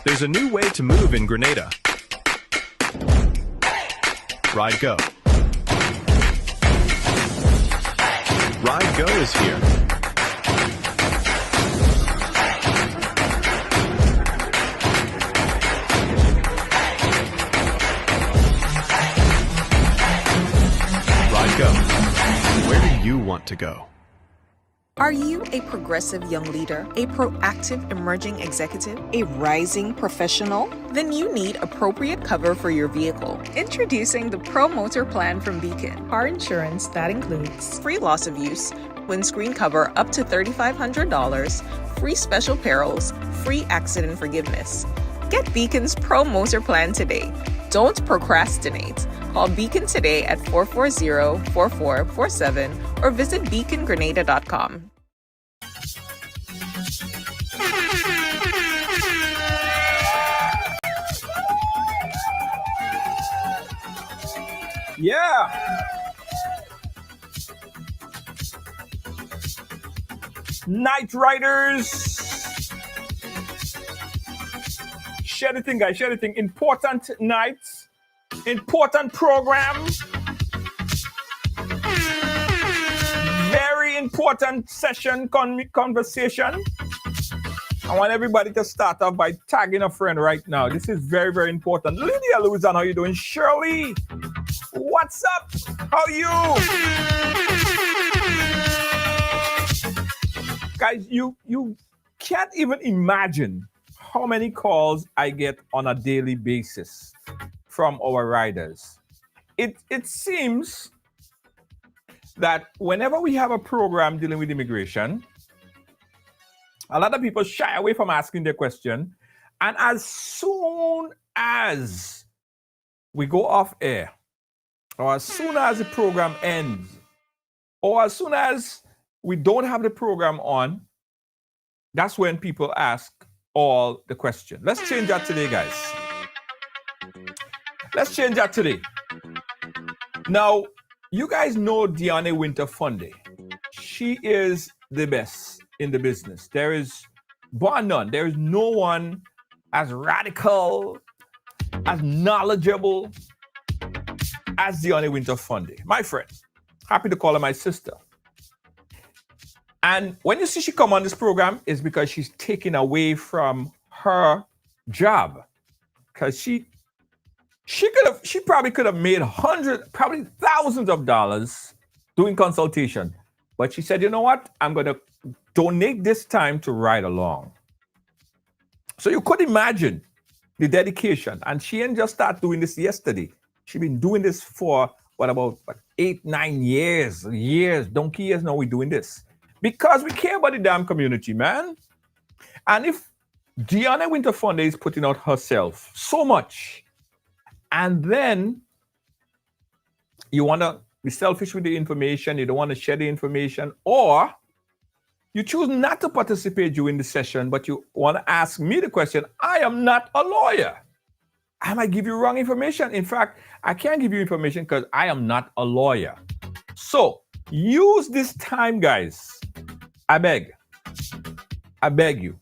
There's a new way to move in Grenada. Ride Go. Ride Go is here. Ride Go. Where do you want to go? Are you a progressive young leader, a proactive emerging executive, a rising professional? Then you need appropriate cover for your vehicle. Introducing the Pro Motor Plan from Beacon. Car insurance that includes free loss of use, windscreen cover up to $3,500, free special perils, free accident forgiveness. Get Beacon's Pro Motor Plan today. Don't procrastinate. Call Beacon today at 440-4447 or visit beacongrenada.com. Yeah. Night Riders. Share the thing, guys. Share the thing. Important nights. Important program. Very important session, conversation. I want everybody to start off by tagging a friend right now. This is very, very important. Lydia Luzan, how you doing? Shirley, what's up? How are you? Guys, you can't even imagine how many calls I get on a daily basis from our riders. It seems that whenever we have a program dealing with immigration, a lot of people shy away from asking their question. And as soon as we go off air, or as soon as the program ends, or as soon as we don't have the program on, that's when people ask all the questions. Let's change that today, guys. Let's change that today. Now, you guys know Deanna Winter Funde. She is the best in the business. There is bar none. There is no one as radical, as knowledgeable as Deanna Winter Funde. My friend, happy to call her my sister. And when you see she come on this program, it's because she's taken away from her job. Because she probably could have made hundreds, probably thousands of dollars doing consultation. But she said, you know what? I'm going to donate this time to ride along. So you could imagine the dedication. And she didn't just start doing this yesterday. She's been doing this for, about 8, 9 years, donkey years now we're doing this. Because we care about the damn community, man. And if Deanna Winter Funde is putting out herself so much, and then you want to be selfish with the information, you don't want to share the information, or you choose not to participate during the session, but you want to ask me the question, I am not a lawyer. I might give you wrong information. In fact, I can't give you information because I am not a lawyer. So use this time, guys. I beg you,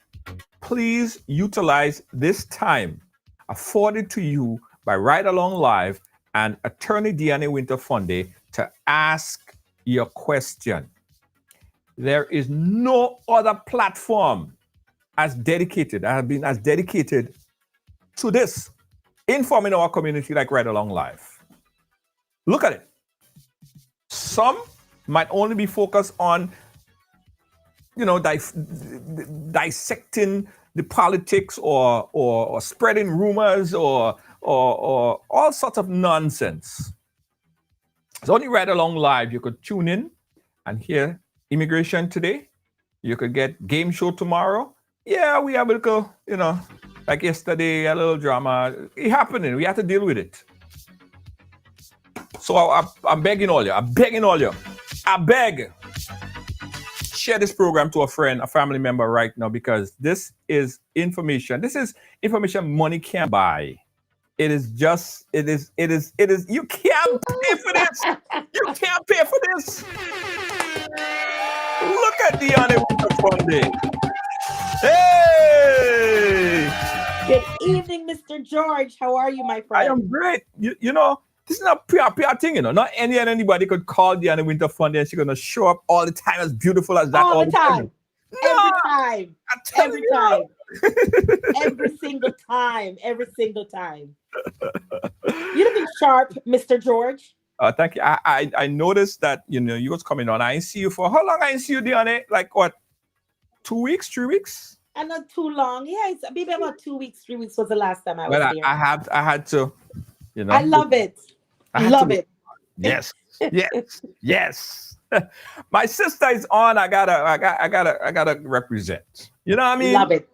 please utilize this time afforded to you by Ride Along Live and attorney Deanna Winter Funde to ask your question. There is no other platform as dedicated to this, informing our community like Ride Along Live. Look at it. Some might only be focused on, dissecting the politics or spreading rumors or all sorts of nonsense. It's only Ride Along Live. You could tune in and hear immigration today. You could get game show tomorrow. Yeah, we have a little, like yesterday, a little drama. It happening. We have to deal with it. So I'm begging all you. I beg. Share this program to a friend, a family member right now, because this is information. This is information money can't buy. It is, you can't pay for this. You can't pay for this. Look at Deanna Winter Funde. Hey! Good morning, Mr. George. How are you, my I friend? am great. You know, this is not PR thing, you know. Not anybody could call Diana Winter Fundy and she's gonna show up all the time as beautiful as that All all the the time. time. No, Every time. I'm telling Every you. time. Every single time. Every single time. You're looking sharp, Mr. George. Thank you. I noticed that you was coming on. I ain't see you for how long? I ain't see you, Diana. Like what? 2 weeks, 3 weeks? And not too long. Yeah, it's maybe about 2 weeks, 3 weeks was the last time I was Well, there. I had to, I love it. I had Love to. it. Yes, yes. My sister is on. I gotta represent. You know what I mean? Love it.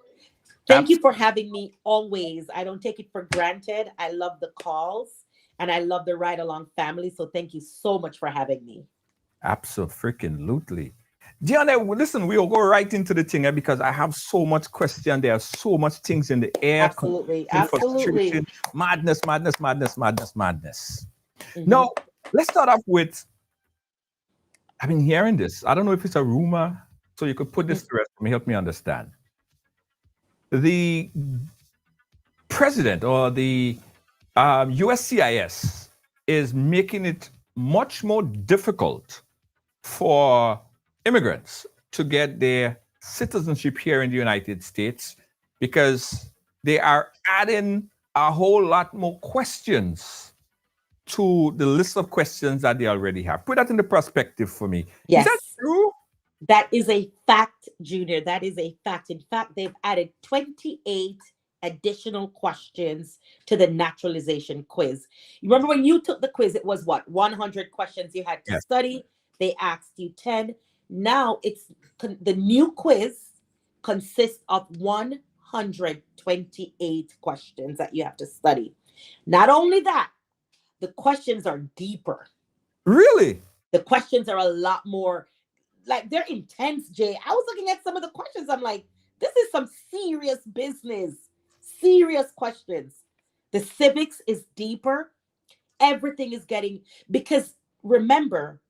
Thank you for having me always. I don't take it for granted. I love the calls and I love the ride along family. So thank you so much for having me. Absolutely. Diana, listen, we'll go right into the thing because I have so much question. There are so much things in the air. Absolutely. Frustration, madness. Mm-hmm. Now, let's start off with, I've been hearing this. I don't know if it's a rumor, so you could put this to rest for me, help me understand. The president or the USCIS is making it much more difficult for immigrants to get their citizenship here in the United States because they are adding a whole lot more questions to the list of questions that they already have. Put that in the perspective for me. Yes. Is that true? That is a fact, Junior. That is a fact. In fact, they've added 28 additional questions to the naturalization quiz. You remember when you took the quiz, it was what? 100 questions you had to study. They asked you 10. Now it's the new quiz consists of 128 questions that you have to study. Not only that, the questions are deeper. Really? The questions are a lot more, like they're intense, Jay. I was looking at some of the questions. I'm like, this is some serious business, serious questions. The civics is deeper. Everything is getting, because remember,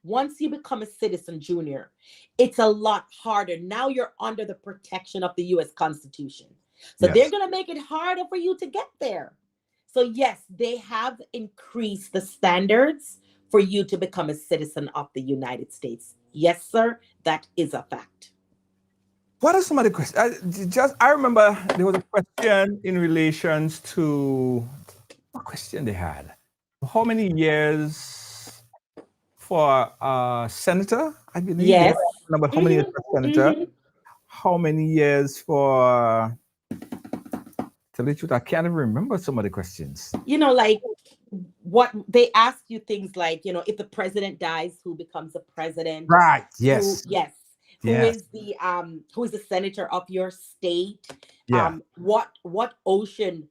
once you become a citizen, Junior, it's a lot harder. Now you're under the protection of the U.S. Constitution. So they're going to make it harder for you to get there. So yes, they have increased the standards for you to become a citizen of the United States. Yes, sir, that is a fact. What are some of the questions? I remember there was a question in relations to what question they had. How many years for senator? I believe. Yes. Number how many years for senator? How many years for? Tell the truth, I can't even remember some of the questions. You know, like what they ask you things like, you know, if the president dies, who becomes the president? Right. Yes. Who is the senator of your state? Yeah. What ocean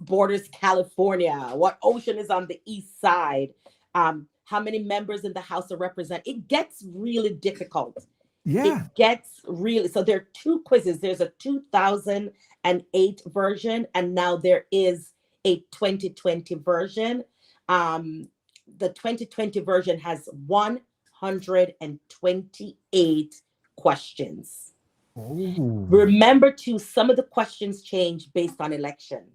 borders California? What ocean is on the east side? How many members in the House of Representatives? It gets really difficult. Yeah. It gets really, so there are two quizzes. There's a 2008 version, and now there is a 2020 version. The 2020 version has 128 questions. Ooh. Remember too, some of the questions change based on election.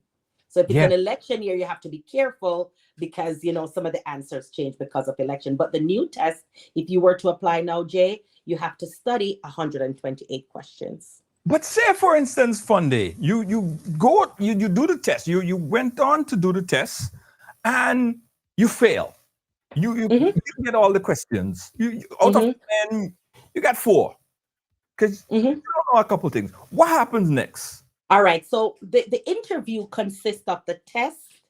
So if it's an election year, you have to be careful because, you know, some of the answers change because of election. But the new test, if you were to apply now, Jay, you have to study 128 questions. But say, for instance, Funde, you do the test. You went on to do the test, and you fail. You didn't get all the questions. Out of 10, you got 4 because you don't know a couple of things. What happens next? All right. So the interview consists of the test,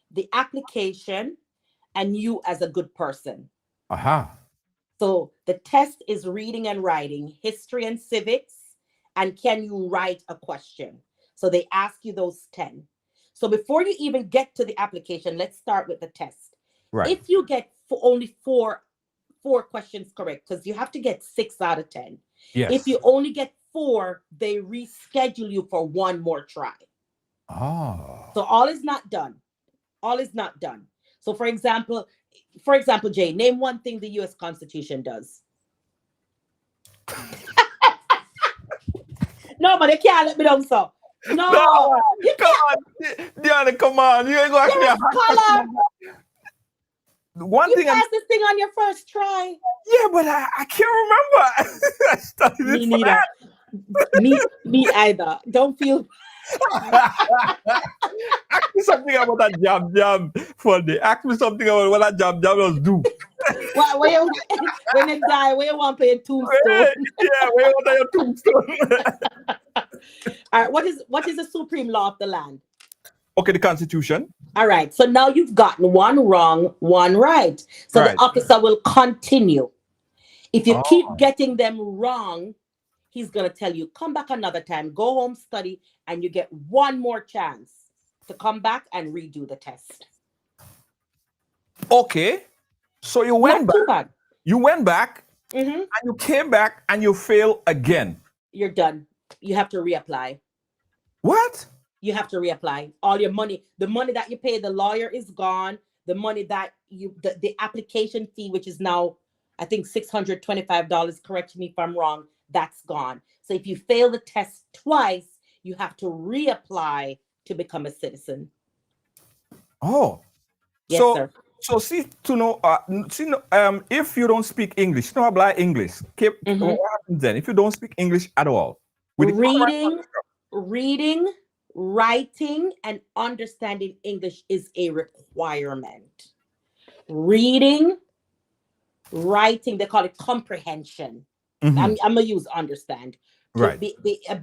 the application, and you as a good person. So the test is reading and writing, history and civics, and can you write a question? So they ask you those 10. So before you even get to the application, let's start with the test. Right. If you get only four questions correct, because you have to get 6 out of 10. Yes. If you only get 4, they reschedule you for one more try. So all is not done. All is not done. So for example, Jay, name one thing the U.S. Constitution does. No, but they can't let me down, so. No, you Come can't. on, Diana, come on. You ain't going to You're ask a scholar. me. One You thing passed this thing on your first try. yeah, but I can't remember. I studied Me it for neither. Me either. Don't feel. Ask me something about that jab for the. Ask me something about what that jab was do. When they die, where you want to play tombstone? Yeah, where you want your tombstone? All right. What is the supreme law of the land? Okay, the Constitution. All right. So now you've gotten one wrong, one right. So Right. the officer will continue. If you Oh. keep getting them wrong, he's going to tell you, come back another time, go home, study, and you get one more chance to come back and redo the test. Okay. So you went Not back. too bad. You went back Mm-hmm. and you came back and you failed again. You're done. You have to reapply. What? You have to reapply. All your money, the money that you pay the lawyer is gone. The money that the application fee, which is now, I think $625, correct me if I'm wrong, that's gone. So if you fail the test twice, you have to reapply to become a citizen. Oh. Yes, so, sir. So see to know, if you don't speak English, no habla English. What happens then? If you don't speak English at all, reading, writing, and understanding English is a requirement. Reading, writing, they call it comprehension. I'm gonna use understand. Right.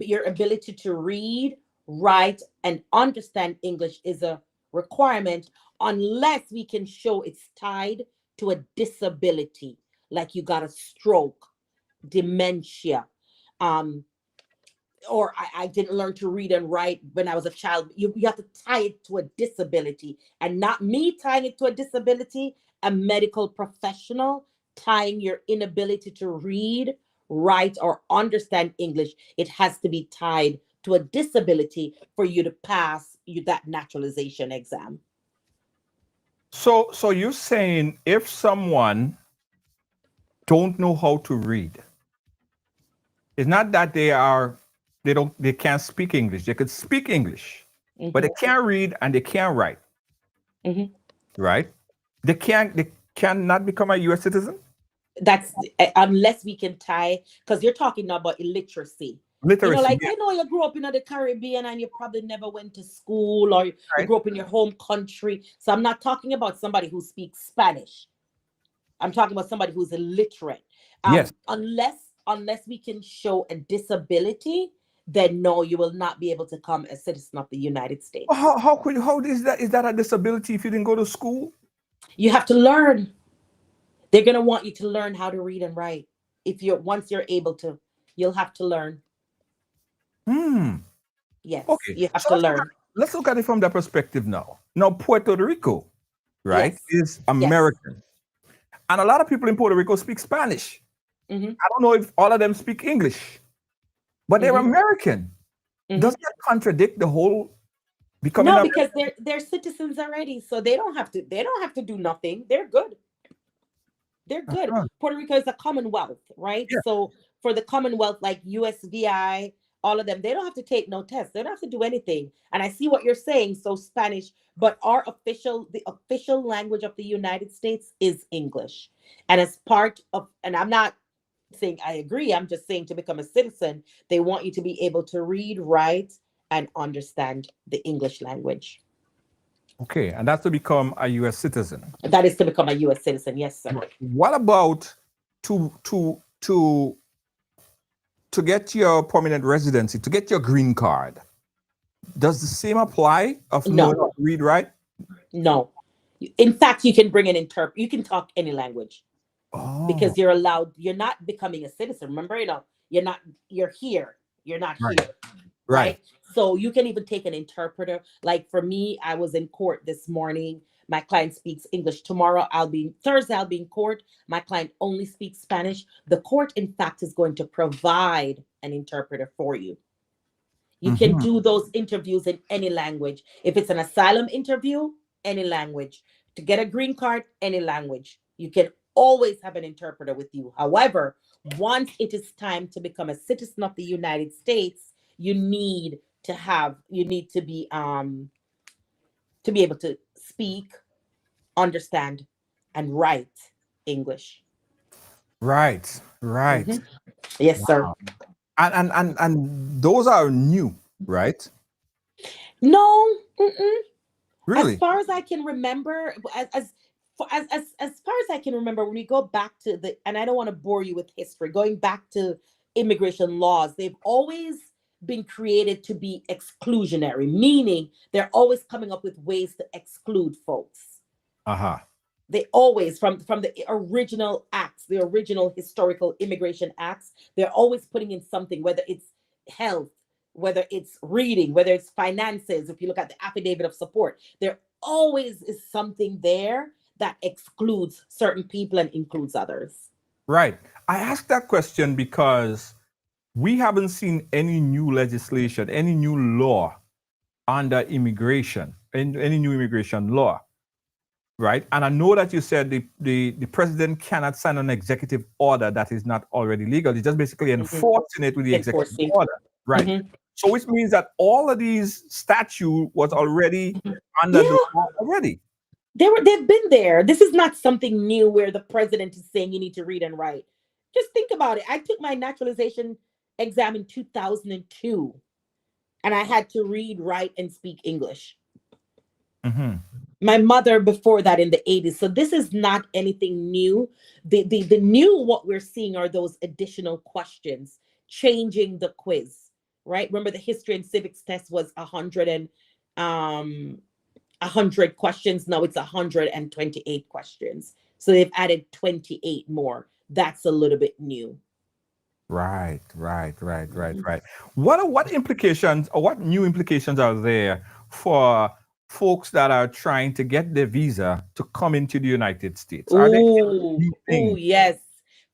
Your ability to read, write, and understand English is a requirement unless we can show it's tied to a disability, like you got a stroke, dementia, or I didn't learn to read and write when I was a child. You have to tie it to a disability, and not me tying it to a disability, a medical professional tying your inability to read, write, or understand English. It has to be tied to a disability for you to pass that naturalization exam. So you're saying if someone don't know how to read, it's not that they can't speak English. They could speak English, but they can't read and they can't write. Right? They cannot become a U.S. citizen. That's unless we can tie, because you're talking now about illiteracy. Literacy. You grew up in the Caribbean and you probably never went to school, or you grew up in your home country. So I'm not talking about somebody who speaks Spanish. I'm talking about somebody who's illiterate. Yes. Unless we can show a disability, then no, you will not be able to become a citizen of the United States. Well, how is that? Is that a disability if you didn't go to school? You have to learn. They're gonna want you to learn how to read and write. Once you're able to, you'll have to learn. Yes. Okay. You have to learn. Let's look at it from that perspective now. Now, Puerto Rico, right, is American. Yes. And a lot of people in Puerto Rico speak Spanish. I don't know if all of them speak English, but they're American. Does that contradict the whole becoming? No, because they're citizens already, so they don't have to do nothing. They're good. They're good. Puerto Rico is a commonwealth, right? Yeah. So for the commonwealth, like USVI, all of them, they don't have to take no tests. They don't have to do anything. And I see what you're saying. So Spanish, but the official language of the United States is English. And as part of, and I'm not saying I agree, I'm just saying to become a citizen, they want you to be able to read, write, and understand the English language. Okay, and that's to become a U.S. citizen. That is to become a U.S. citizen, yes, sir. What about to get your permanent residency, to get your green card? Does the same apply of knowing how to read, write? No. In fact, you can bring an interpreter. You can talk any language because you're allowed. You're not becoming a citizen. Remember, you're here. You're not here. Right. So you can even take an interpreter. Like for me, I was in court this morning. My client speaks English. Thursday, I'll be in court. My client only speaks Spanish. The court, in fact, is going to provide an interpreter for you. You can do those interviews in any language. If it's an asylum interview, any language. To get a green card, any language. You can always have an interpreter with you. However, once it is time to become a citizen of the United States, you need you need to be able to speak, understand, and write English. Right. Mm-hmm. Yes, sir. And those are new, right? No, mm-mm. As Really? far as I can remember, as far as I can remember, when we go back to and I don't want to bore you with history, going back to immigration laws, they've always been created to be exclusionary, meaning they're always coming up with ways to exclude folks. Uh-huh. They always, from the original acts, the original historical immigration acts, they're always putting in something, whether it's health, whether it's reading, whether it's finances. If you look at the affidavit of support, there always is something there that excludes certain people and includes others. Right. I asked that question because we haven't seen any new legislation, any new law under immigration, any new immigration law. Right. And I know that you said the president cannot sign an executive order that is not already legal. It's just basically enforcing it with the executive order. Right. Mm-hmm. So which means that all of these statute was already under the law already. They've been there. This is not something new where the president is saying you need to read and write. Just think about it. I took my naturalization exam in 2002, and I had to read, write, and speak English. Mm-hmm. My mother before that in the 80s. So this is not anything new. The new, what we're seeing are those additional questions, changing the quiz, right? Remember the history and civics test was 100 questions. Now it's 128 questions. So they've added 28 more. That's a little bit new. Right. What implications or what new implications are there for folks that are trying to get their visa to come into the United States? Are there new things? Yes.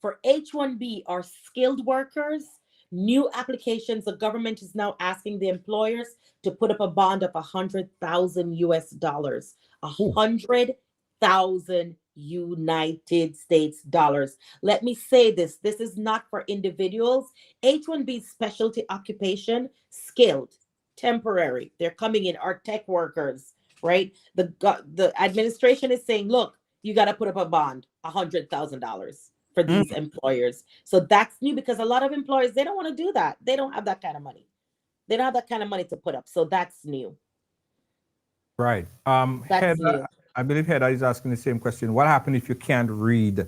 For H-1B or skilled workers, new applications, the government is now asking the employers to put up a bond of $100,000 US, 100,000 United States dollars. Let me say this is not for individuals. H-1B specialty occupation, skilled, temporary. They're coming in, are tech workers, right? The administration is saying, look, you got to put up a bond, $100,000 for these employers. So that's new because a lot of employers, they don't want to do that. They don't have that kind of money. They don't have that kind of money to put up. So that's new. Right. That's Heather, new. I believe Heather is asking the same question. What happened if you can't read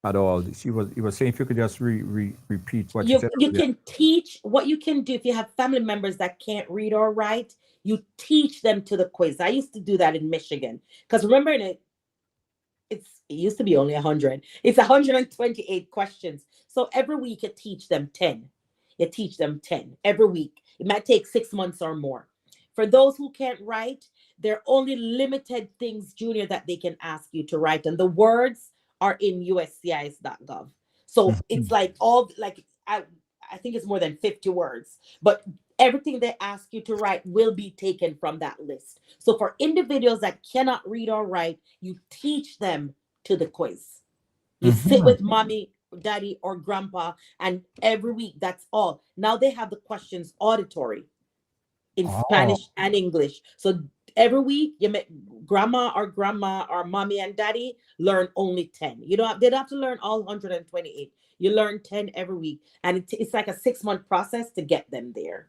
at all? He was saying if you could just repeat what you said. You can teach what you can do if you have family members that can't read or write. You teach them to the quiz. I used to do that in Michigan because remember it used to be only 100. It's 128 questions. So every week you teach them 10. You teach them 10 every week. It might take 6 months or more. For those who can't write, there are only limited things, Junior, that they can ask you to write. And the words are in USCIS.gov. So it's like I think it's more than 50 words. But everything they ask you to write will be taken from that list. So for individuals that cannot read or write, you teach them to the quiz. You sit with mommy, daddy, or grandpa, and every week, that's all. Now they have the questions auditory in Spanish and English. So every week, you make grandma or mommy and daddy learn only 10. They don't have to learn all 128. You learn 10 every week. And it's like a 6-month process to get them there.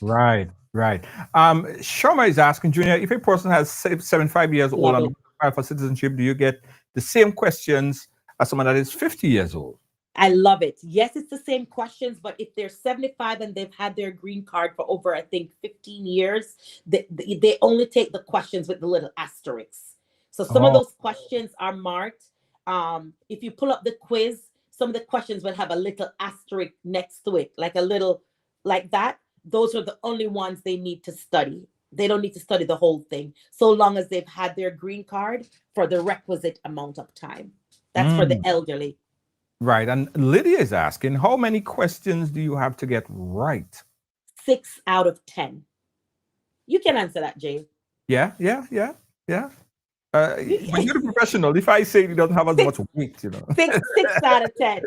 Right. Shoma is asking, Junior, if a person has 75 years old and apply for citizenship, do you get the same questions as someone that is 50 years old? I love it. Yes, it's the same questions, but if they're 75 and they've had their green card for over, I think, 15 years, they only take the questions with the little asterisks. So some of those questions are marked. If you pull up the quiz, some of the questions will have a little asterisk next to it, like a little, like that. Those are the only ones they need to study. They don't need to study the whole thing, so long as they've had their green card for the requisite amount of time. That's for the elderly. Right. And Lydia is asking, how many questions do you have to get right? 6 out of 10. You can answer that, Jay. Yeah. You're a professional. If I say he doesn't have as much weight, you know. Six out of 10.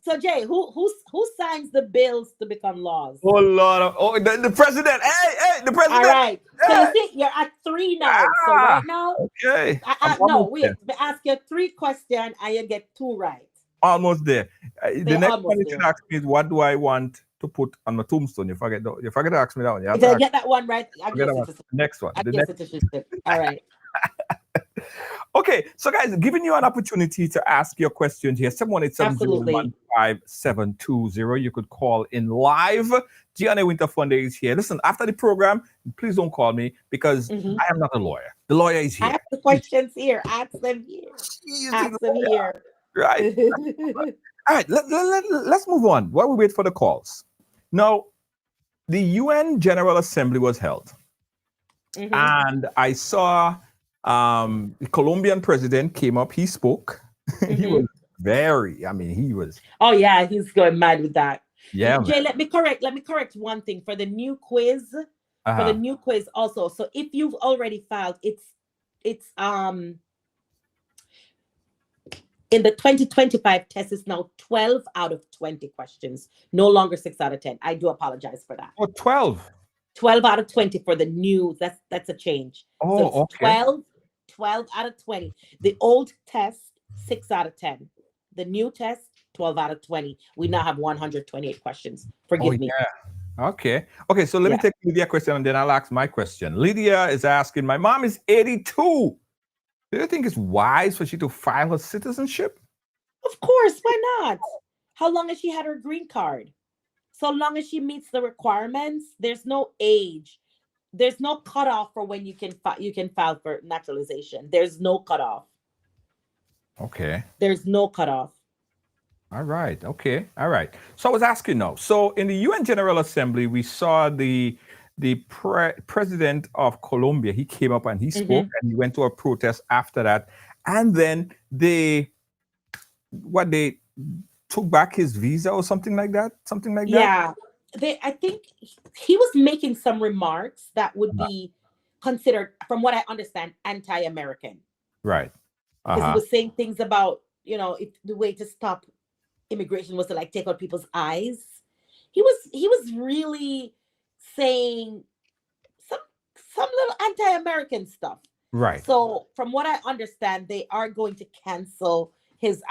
So Jay, who signs the bills to become laws? Oh Lord! The president. Hey, the president. All right. Hey. So you see, you're at 3 now. So right now, okay. No, wait. I ask you 3 questions and you get 2 right. Almost there. The next one you should ask me is, what do I want to put on my tombstone? You forget to ask me that one. If I get that one right, I guess it's next one. All right. Okay, so guys, giving you an opportunity to ask your questions here. 718-701-5720. You could call in live. Gianna Winter Funday is here. Listen, after the program, please don't call me because I am not a lawyer. The lawyer is here. Ask the questions here. Ask them here. Ask them here. Right. All right, let's move on while we wait for the calls. Now, the UN General Assembly was held. And I saw the Colombian president came up, he spoke. He was he was. Oh yeah, he's going mad with that. Yeah. Jay, let me correct one thing for the new quiz. For the new quiz also. So if you've already filed, it's in the 2025 test is now 12 out of 20 questions, no longer 6 out of 10. I do apologize for that. Oh, 12. 12 out of 20 for the new, that's a change. Oh, so it's okay. 12 out of 20. The old test, 6 out of 10. The new test, 12 out of 20. We now have 128 questions. Forgive me. Yeah. Okay, so let me take Lydia's question and then I'll ask my question. Lydia is asking, my mom is 82. Do you think it's wise for she to file her citizenship? Of course, why not? How long has she had her green card? So long as she meets the requirements, there's no age. There's no cutoff for when you can file for naturalization. There's no cutoff. Okay. There's no cutoff. All right. Okay. All right. So I was asking now. So in the UN General Assembly, we saw the president of Colombia. He came up and he spoke, and he went to a protest after that. And then they took back his visa or something like that. Yeah. I think he was making some remarks that would be considered, from what I understand, anti-American. Right. Because he was saying things about, if the way to stop immigration was to take out people's eyes. He was really saying some little anti-American stuff. Right. So from what I understand, they are going to cancel his,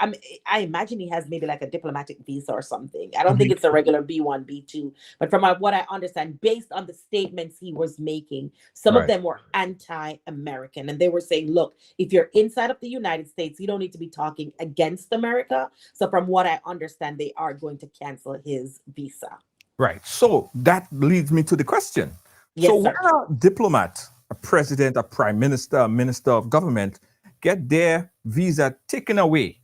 I imagine he has maybe like a diplomatic visa or something. I don't think it's a regular B1, B2, but from what I understand, based on the statements he was making, some of them were anti-American. And they were saying, look, if you're inside of the United States, you don't need to be talking against America. So from what I understand, they are going to cancel his visa. Right. So that leads me to the question. Yes, so when a diplomat, a president, a prime minister, a minister of government get their visa taken away,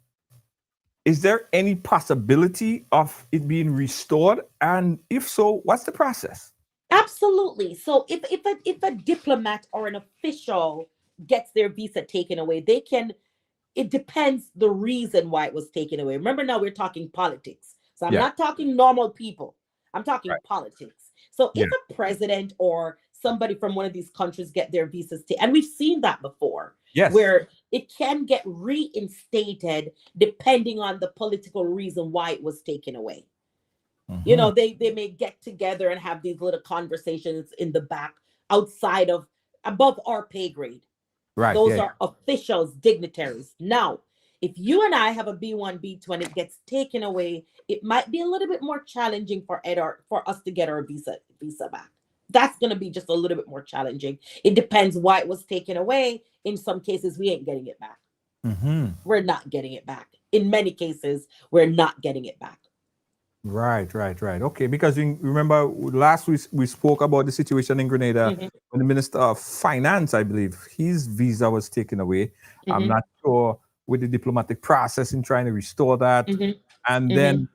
is there any possibility of it being restored? And if so, what's the process? Absolutely. So if a diplomat or an official gets their visa taken away, they can, it depends the reason why it was taken away. Remember, now we're talking politics. So I'm not talking normal people. I'm talking politics. So if a president or somebody from one of these countries get their visas taken, and we've seen that before, where it can get reinstated depending on the political reason why it was taken away. They may get together and have these little conversations in the back outside of, above our pay grade. Right. Those are officials, dignitaries. Now, if you and I have a B1, B2 and it gets taken away, it might be a little bit more challenging for us to get our visa back. That's going to be just a little bit more challenging. It depends why it was taken away. In some cases, we ain't getting it back. We're not getting it back. In many cases, we're not getting it back. Right. Okay, because you remember last week we spoke about the situation in Grenada when the Minister of Finance, I believe, his visa was taken away. I'm not sure with the diplomatic process in trying to restore that. And then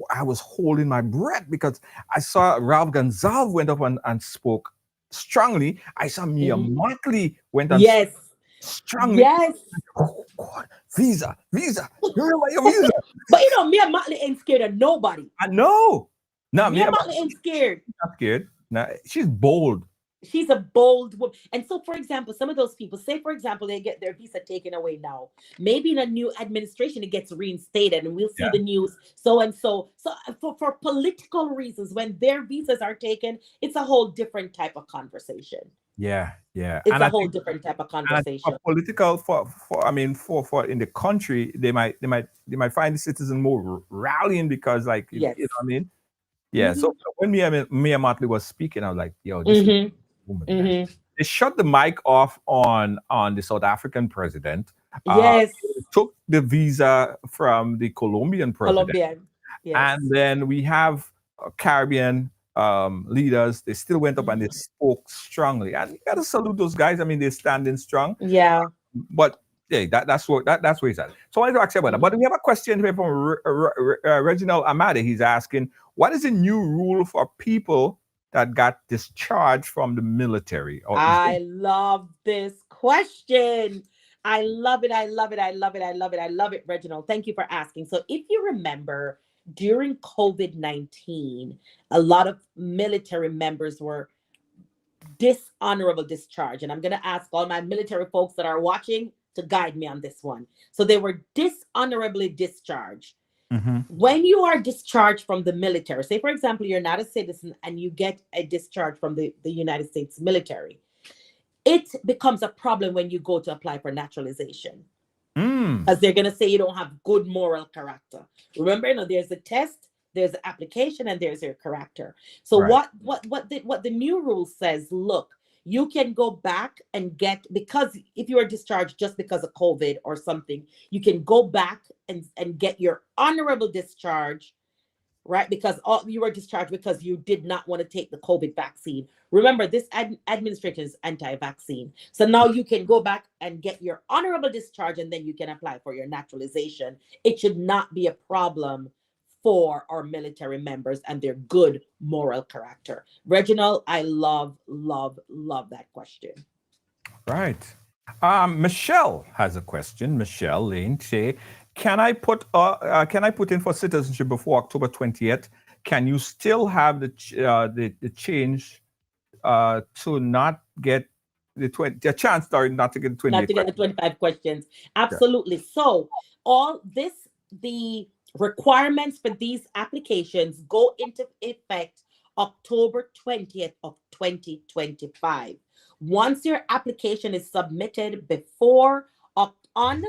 I was holding my breath because I saw Ralph Gonzalez went up and spoke strongly. I saw Mia Mockley went and spoke strongly. Oh God, visa. You remember your visa? But Mia Mockley ain't scared of nobody. I know. No, Mia Mockley ain't scared. She's not scared. No, she's bold. She's a bold woman. And so, for example, some of those people, say, for example, they get their visa taken away now. Maybe in a new administration, it gets reinstated and we'll see the news. So and so. So for political reasons, when their visas are taken, it's a whole different type of conversation. Yeah. It's a whole different type of conversation. For political, for in the country, they might find the citizen more rallying because, like, you know what I mean? Yeah. So when Mia Motley was speaking, I was like, yo, this is woman, man. They shut the mic off on the South African president. Yes. Took the visa from the Colombian president. Yes. And then we have Caribbean leaders. They still went up and they spoke strongly. And you got to salute those guys. I mean, they're standing strong. Yeah. But yeah, that's where he's at. So I wanted to ask you about that. But we have a question here from Reginald Amade. He's asking, what is the new rule for people that got discharged from the military? I love this question. I love it. I love it. I love it. I love it. I love it, Reginald. Thank you for asking. So if you remember, during COVID-19, a lot of military members were dishonorable discharge. And I'm going to ask all my military folks that are watching to guide me on this one. So they were dishonorably discharged. When you are discharged from the military, say, for example, you're not a citizen and you get a discharge from the United States military, it becomes a problem when you go to apply for naturalization. Because they're going to say you don't have good moral character. Remember, there's a test, there's an application, and there's your character. So what the new rule says, look, you can go back and get, because if you are discharged just because of COVID or something, you can go back and get your honorable discharge, right? Because you were discharged because you did not want to take the COVID vaccine. Remember, this administration is anti-vaccine. So now you can go back and get your honorable discharge, and then you can apply for your naturalization. It should not be a problem for our military members and their good moral character. Reginald, I love, love, love that question. Right. Michelle has a question. Michelle Lane say, can I put in for citizenship before October 20th? Can you still have the change to not get the chance, sorry, not to get the 28 not to get the 25 questions? Absolutely. So all this, the requirements for these applications go into effect October 20th of 2025. Once your application is submitted before October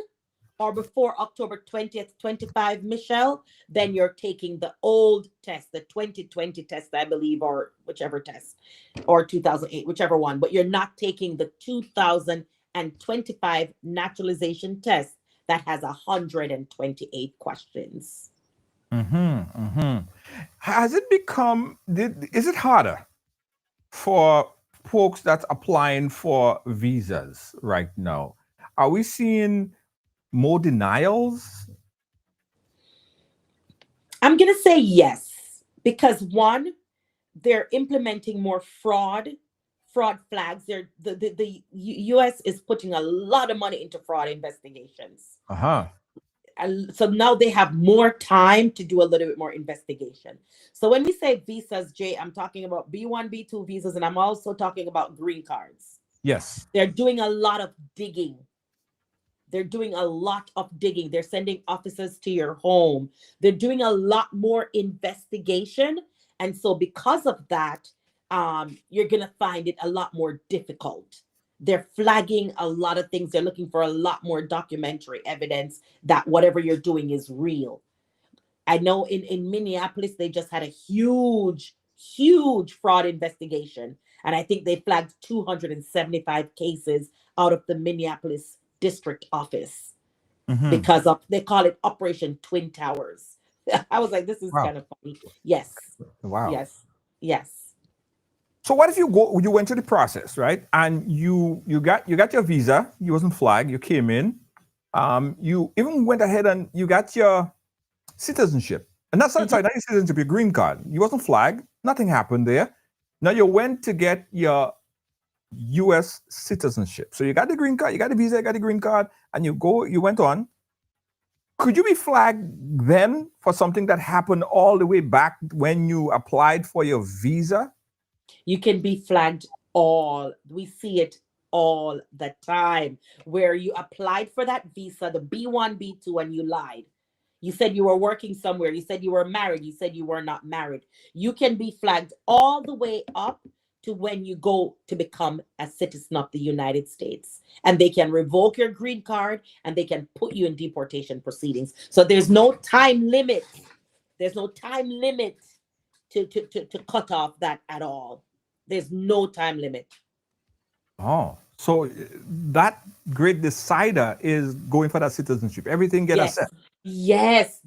20th, 25, Michelle, then you're taking the old test, the 2020 test, I believe, or whichever test, or 2008, whichever one, but you're not taking the 2025 naturalization test that has 128 questions. Has it become, is it harder for folks that's applying for visas right now? Are we seeing more denials? I'm going to say yes, because one, they're implementing more fraud flags. The U.S. is putting a lot of money into fraud investigations. And so now they have more time to do a little bit more investigation. So when we say visas, Jay, I'm talking about B1, B2 visas, and I'm also talking about green cards. Yes. They're doing a lot of digging. They're sending officers to your home. They're doing a lot more investigation. And so because of that, you're going to find it a lot more difficult. They're flagging a lot of things. They're looking for a lot more documentary evidence that whatever you're doing is real. I know in Minneapolis, they just had a huge fraud investigation. And I think they flagged 275 cases out of the Minneapolis district office because of, they call it Operation Twin Towers. I was like, this is kind of funny. Yes. Wow. Yes. So what if you went through the process, right? And you got your visa, you wasn't flagged, you came in, you even went ahead and you got your citizenship. And that's not your citizenship, your green card. You wasn't flagged, nothing happened there. Now you went to get your US citizenship. So you got the green card, you got the visa, you got the green card, and you went on. Could you be flagged then for something that happened all the way back when you applied for your visa? You can be flagged We see it all the time, where you applied for that visa, the B1, B2, and you lied. You said you were working somewhere. You said you were married. You said you were not married. You can be flagged all the way up to when you go to become a citizen of the United States. And they can revoke your green card and they can put you in deportation proceedings. So there's no time limit. There's no time limit to cut off that at all. There's no time limit. Oh, so that great decider is going for that citizenship. Everything gets Yes. assessed. Yes,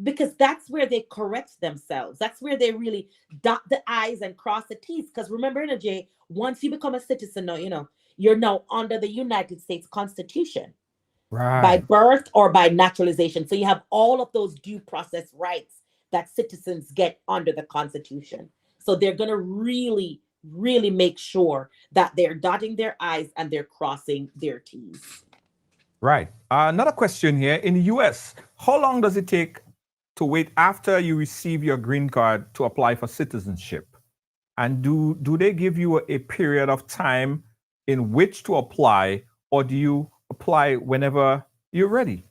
because that's where they correct themselves. That's where they really dot the I's and cross the T's. Because remember, Jay, once you become a citizen, now you're now under the United States Constitution, Right, by birth or by naturalization. So you have all of those due process rights that citizens get under the Constitution. So they're going to really, really make sure that they're dotting their I's and they're crossing their T's. right. Another question here. In the US, how long does it take to wait after you receive your green card to apply for citizenship? And do they give you a period of time in which to apply, or do you apply whenever you're ready?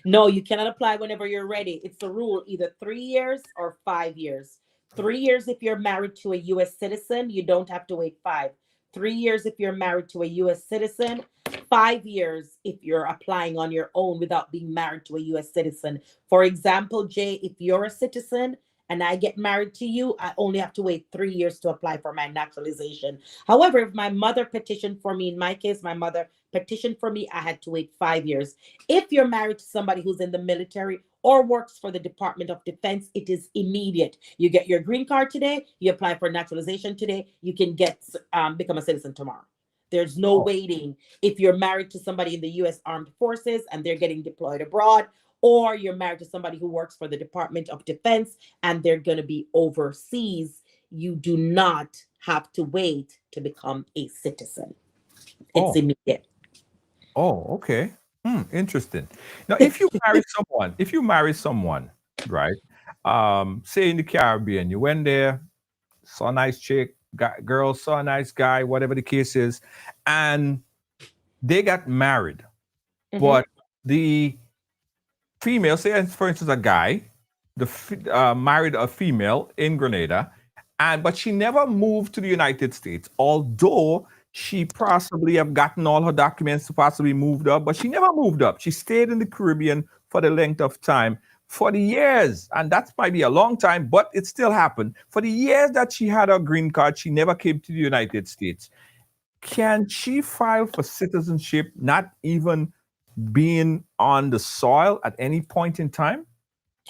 No, you cannot apply whenever you're ready. It's the rule, either 3 years or 5 years. 3 years if you're married to a U.S. citizen, you don't have to wait 5. 3 years if you're married to a U.S. citizen. 5 years if you're applying on your own without being married to a U.S. citizen. For example, Jay, if you're a citizen and I get married to you, I only have to wait 3 years to apply for my naturalization. However, if my mother petitioned for me, in my case, my mother petitioned for me, I had to wait 5 years. If you're married to somebody who's in the military or works for the Department of Defense, it is immediate. You get your green card today, you apply for naturalization today, you can become a citizen tomorrow. There's no waiting. If you're married to somebody in the U.S. Armed Forces and they're getting deployed abroad, or you're married to somebody who works for the Department of Defense and they're going to be overseas, you do not have to wait to become a citizen. It's immediate. Oh, okay. Interesting. Now, if you marry someone, right? Say in the Caribbean, you went there, saw a nice chick, girl, saw a nice guy, whatever the case is, and they got married. But the female, say for instance, a guy, married a female in Grenada, but she never moved to the United States, although she possibly have gotten all her documents to possibly moved up, but she never moved up. She stayed in the Caribbean for the length of time, for the years, and that might be a long time, but it still happened. For the years that she had her green card, she never came to the United States. Can she file for citizenship, not even being on the soil at any point in time?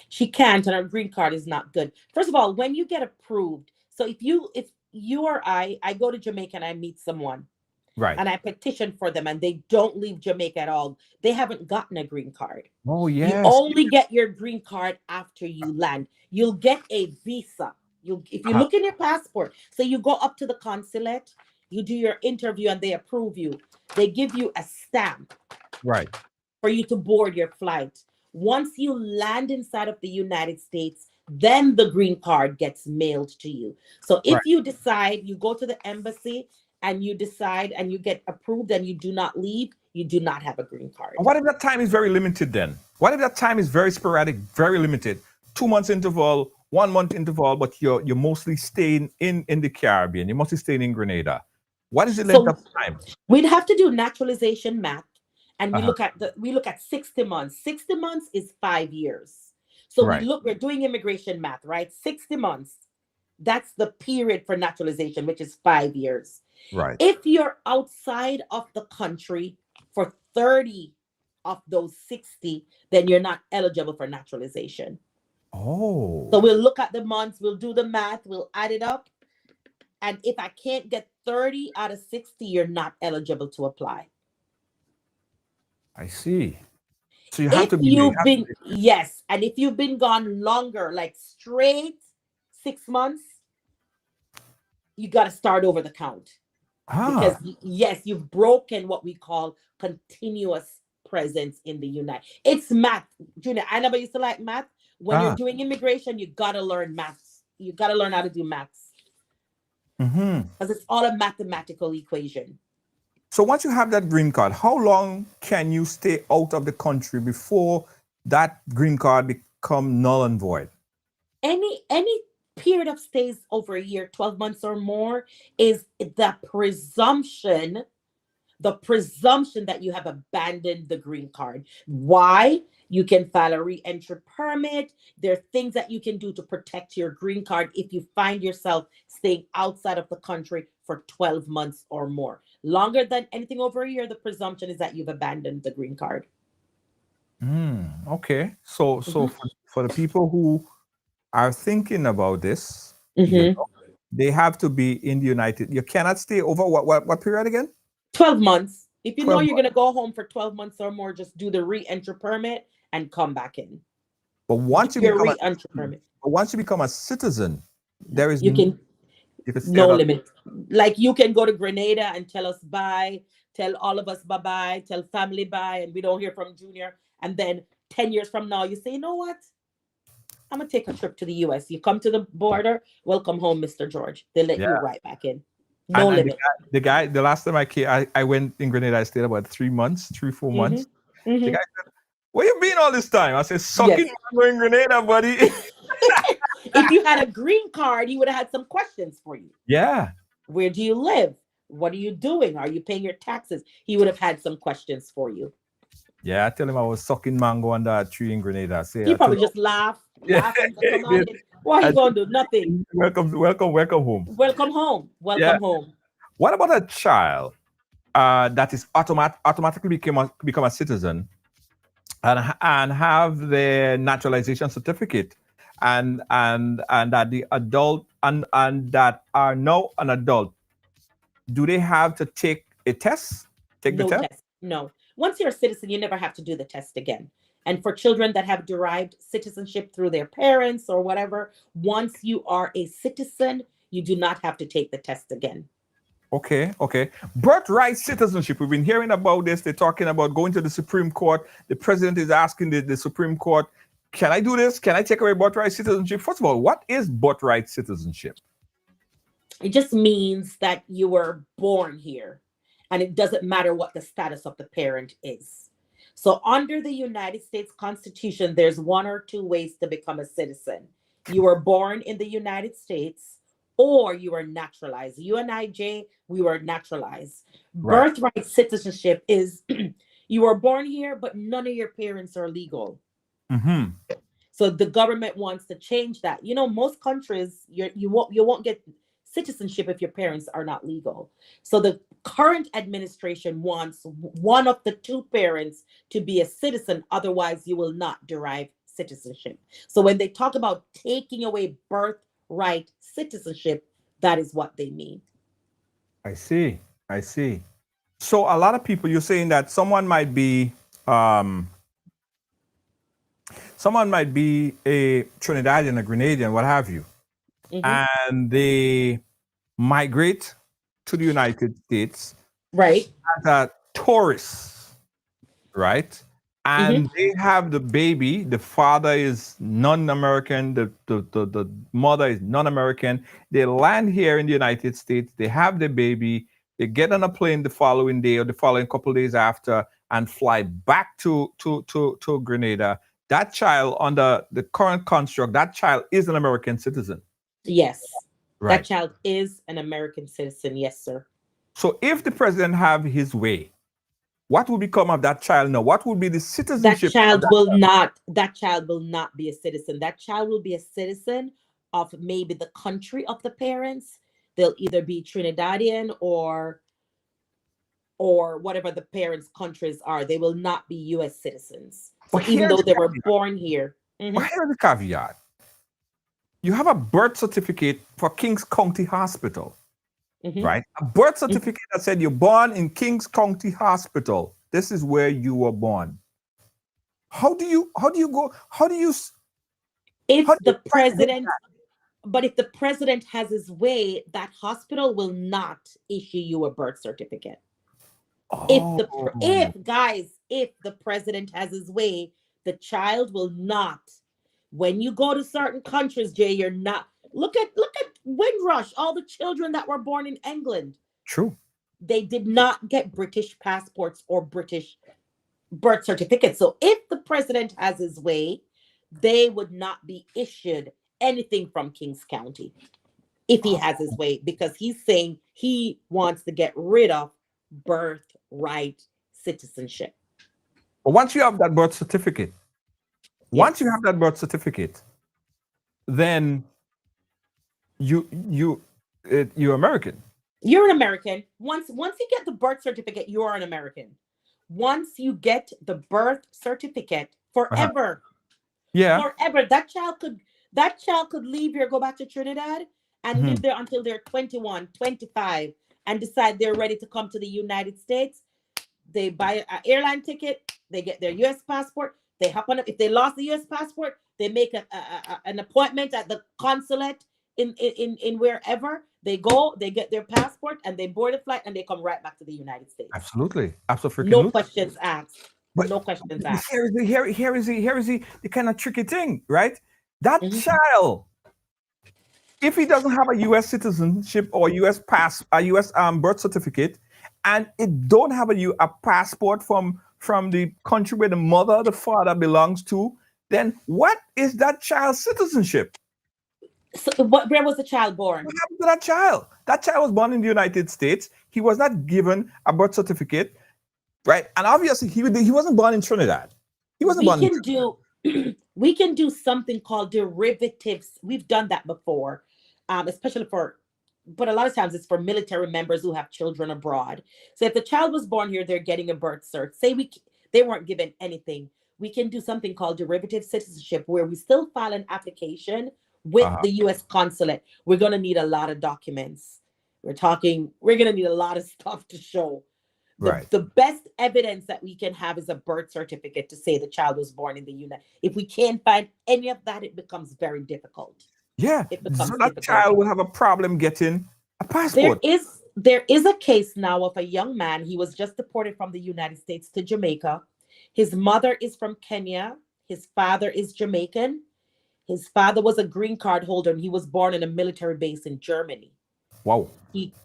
She can't, and her green card is not good. First of all, when you get approved, so if you or I go to Jamaica and I meet someone, right, and I petition for them and they don't leave Jamaica at all, they haven't gotten a green card. Oh, yes. You only get your green card after you land. You'll get a visa. If you look in your passport, so you go up to the consulate, you do your interview and they approve you. They give you a stamp, right, for you to board your flight. Once you land inside of the United States, then the green card gets mailed to you. So if you decide, you go to the embassy and you decide and you get approved and you do not leave, you do not have a green card. What if that time is very limited then? What if that time is very sporadic, very limited? 2 months interval, 1 month interval, but you're mostly staying in the Caribbean. You're mostly staying in Grenada. What is the length of time? We'd have to do naturalization math. And we look at 60 months. 60 months is 5 years. So we're doing immigration math, right? 60 months. That's the period for naturalization, which is 5 years. Right. If you're outside of the country for 30 of those 60, then you're not eligible for naturalization. Oh. So we'll look at the months, we'll do the math, we'll add it up. And if I can't get 30 out of 60, you're not eligible to apply. I see. So you have to be. Yes, and if you've been gone longer, like straight 6 months, you got to start over the count. Because yes, you've broken what we call continuous presence in the United. It's math, Junior. I never used to like math. When you're doing immigration, you got to learn maths. You got to learn how to do maths. because it's all a mathematical equation. So once you have that green card, how long can you stay out of the country before that green card become null and void? Any period of stays over a year, 12 months or more, is the presumption that you have abandoned the green card. Why? You can file a re-entry permit. There are things that you can do to protect your green card if you find yourself staying outside of the country for 12 months or more. Longer than anything over a year, the presumption is that you've abandoned the green card. Okay. So for the people who are thinking about this, they have to be in the United. You cannot stay over what period again? 12 months. If you know you're months. going to go home for 12 months or more, just do the re-entry permit and come back in. But once you your become re-entry permit, once you become a citizen, there is you can stay no limit. Like you can go to Grenada and tell us bye, tell all of us bye-bye, tell family bye, and we don't hear from Junior. And then 10 years from now, you say, you know what? I'm going to take a trip to the US. You come to the border, welcome home, Mr. George. They let you right back in. No limit. The last time I came, I went in Grenada, I stayed about 3 months, 4 months. The guy said, where you been all this time? I said, sucking mango in Grenada, buddy. If you had a green card, he would have had some questions for you. Yeah. Where do you live? What are you doing? Are you paying your taxes? He would have had some questions for you. Yeah, I tell him I was sucking mango under a tree in Grenada. He probably just laugh and come on in. What are you going to do? Nothing. Welcome home. Welcome home. Welcome home. What about a child that is automatically become a citizen and have their naturalization certificate and that the adult and that are now an adult? Do they have to take a test? No test. No. Once you're a citizen, you never have to do the test again. And for children that have derived citizenship through their parents or whatever, once you are a citizen, you do not have to take the test again. Okay. Birthright citizenship. We've been hearing about this. They're talking about going to the Supreme Court. The president is asking the Supreme Court, can I do this? Can I take away birthright citizenship? First of all, what is birthright citizenship? It just means that you were born here. And it doesn't matter what the status of the parent is. So under the United States Constitution, there's 1 or 2 ways to become a citizen. You were born in the United States or you were naturalized. You and I, Jay, we were naturalized. Right. Birthright citizenship is you were born here, but none of your parents are legal. So the government wants to change that. You know, most countries, you won't get citizenship if your parents are not legal. So the current administration wants 1 of the 2 parents to be a citizen. Otherwise, you will not derive citizenship. So when they talk about taking away birthright citizenship, that is what they mean. I see. So a lot of people, you're saying that someone might be a Trinidadian, a Grenadian, what have you, and they migrate to the United States, right, as a tourist, right? And they have the baby. The father is non-American. The mother is non-American. They land here in the United States. They have the baby. They get on a plane the following day or the following couple of days after and fly back to Grenada. That child, under the current construct, that child is an American citizen. Yes. Right. That child is an American citizen. Yes, sir. So if the president have his way, what will become of that child now? What will be the citizenship? That child will not be a citizen. That child will be a citizen of maybe the country of the parents. They'll either be Trinidadian or whatever the parents' countries are. They will not be U.S. citizens. So even though they were born here. But here's the caveat. You have a birth certificate for Kings County Hospital, right? A birth certificate that said you're born in Kings County Hospital. This is where you were born. But if the president has his way, that hospital will not issue you a birth certificate. If the president has his way, the child will not. When you go to certain countries, Jay, you're not. Look at Windrush, all the children that were born in England. True. They did not get British passports or British birth certificates. So if the president has his way, they would not be issued anything from Kings County if he has his way, because he's saying he wants to get rid of birthright citizenship. But once you have that birth certificate, Yes. then you're American. You're an American. Once you get the birth certificate, you are an American. Once you get the birth certificate, forever. Yeah. Forever. That child could leave here, go back to Trinidad, and live there until they're 21, 25, and decide they're ready to come to the United States. They buy an airline ticket, they get their US passport, they hop on it. If they lost the US passport, they make an appointment at the consulate in wherever. They go, they get their passport, and they board a flight, and they come right back to the United States. Absolutely. No questions asked. But no questions asked. Here is the kind of tricky thing, right? That child, if he doesn't have a U.S. citizenship or U.S. birth certificate, and it don't have a passport from the country where the mother or the father belongs to, then what is that child's citizenship? So where was the child born? What happened to that child? That child was born in the United States. He was not given a birth certificate, right? And obviously, he wasn't born in Trinidad. He wasn't born in Trinidad. We can do something called derivatives. We've done that before, especially but a lot of times it's for military members who have children abroad. So if the child was born here, they're getting a birth cert. Say they weren't given anything. We can do something called derivative citizenship, where we still file an application with the U.S. consulate. We're going to need a lot of documents. We're going to need a lot of stuff to show. The best evidence that we can have is a birth certificate to say the child was born in the United. If we can't find any of that, it becomes very difficult. Yeah, so that child will have a problem getting a passport. There is a case now of a young man. He was just deported from the United States to Jamaica. His mother is from Kenya. His father is Jamaican. His father was a green card holder, and he was born in a military base in Germany. Wow.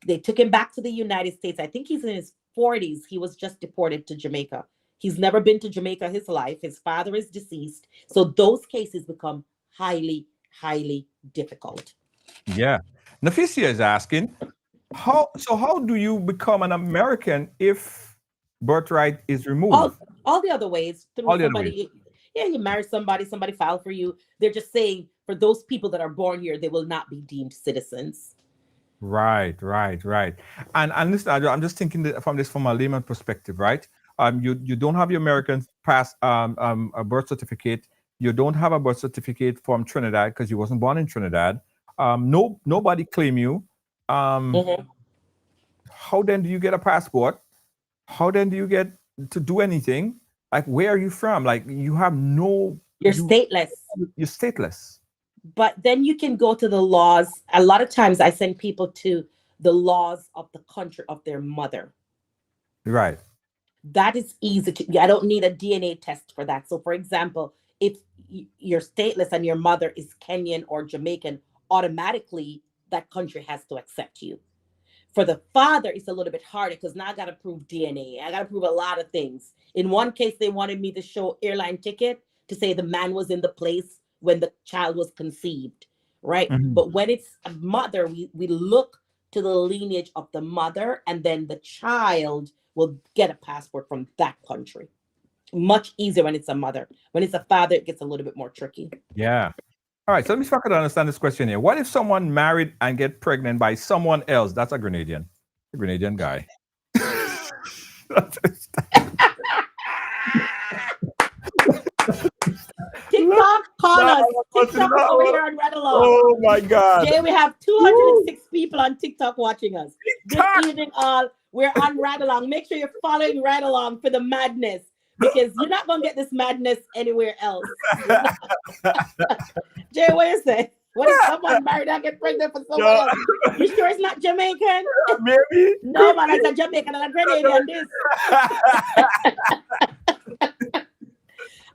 They took him back to the United States. I think he's in his 40s. He was just deported to Jamaica. He's never been to Jamaica his life. His father is deceased. So those cases become highly, highly difficult. Yeah. Nafisia is asking, how do you become an American if birthright is removed? All the other ways. Yeah, you marry somebody filed for you. They're just saying for those people that are born here, they will not be deemed citizens. Right. And listen, I'm just thinking from a layman perspective, right? You don't have your American a birth certificate. You don't have a birth certificate from Trinidad because you wasn't born in Trinidad. Nobody claim you. How then do you get a passport? How then do you get to do anything? Like, where are you from? Like, you have no... You're stateless. You're stateless. But then you can go to the laws. A lot of times I send people to the laws of the country of their mother. Right. That is easy I don't need a DNA test for that. So, for example, if you're stateless and your mother is Kenyan or Jamaican, automatically that country has to accept you. For the father, it's a little bit harder because now I got to prove DNA. I got to prove a lot of things. In one case, they wanted me to show airline ticket to say the man was in the place when the child was conceived, right? But when it's a mother, we look to the lineage of the mother, and then the child will get a passport from that country. Much easier when it's a mother. When it's a father, it gets a little bit more tricky. Yeah. All right, so let me see if I can understand this question here. What if someone married and get pregnant by someone else? That's a Grenadian guy. TikTok, call us. TikTok over here on Red Along. Oh my God. Jay, we have 206 people on TikTok watching us. Good evening, all. We're on Red Along. Make sure you're following Red Along for the madness, because you're not going to get this madness anywhere else. Jay, what you say? What if someone married and get pregnant for someone else? You sure it's not Jamaican? Maybe. No, man, it's a Jamaican and a Grenadian. This.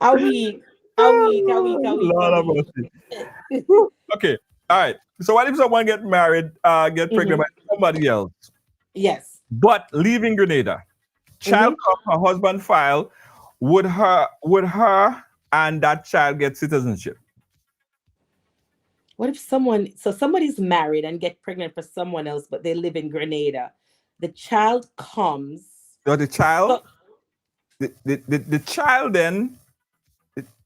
Are we? Okay. All right. So what if someone get married, get pregnant by somebody else, Yes. but leaving Grenada? Child come, her husband file. Would her and that child get citizenship? What if somebody's married and get pregnant for someone else, but they live in Grenada? The child comes. So the child, the child then,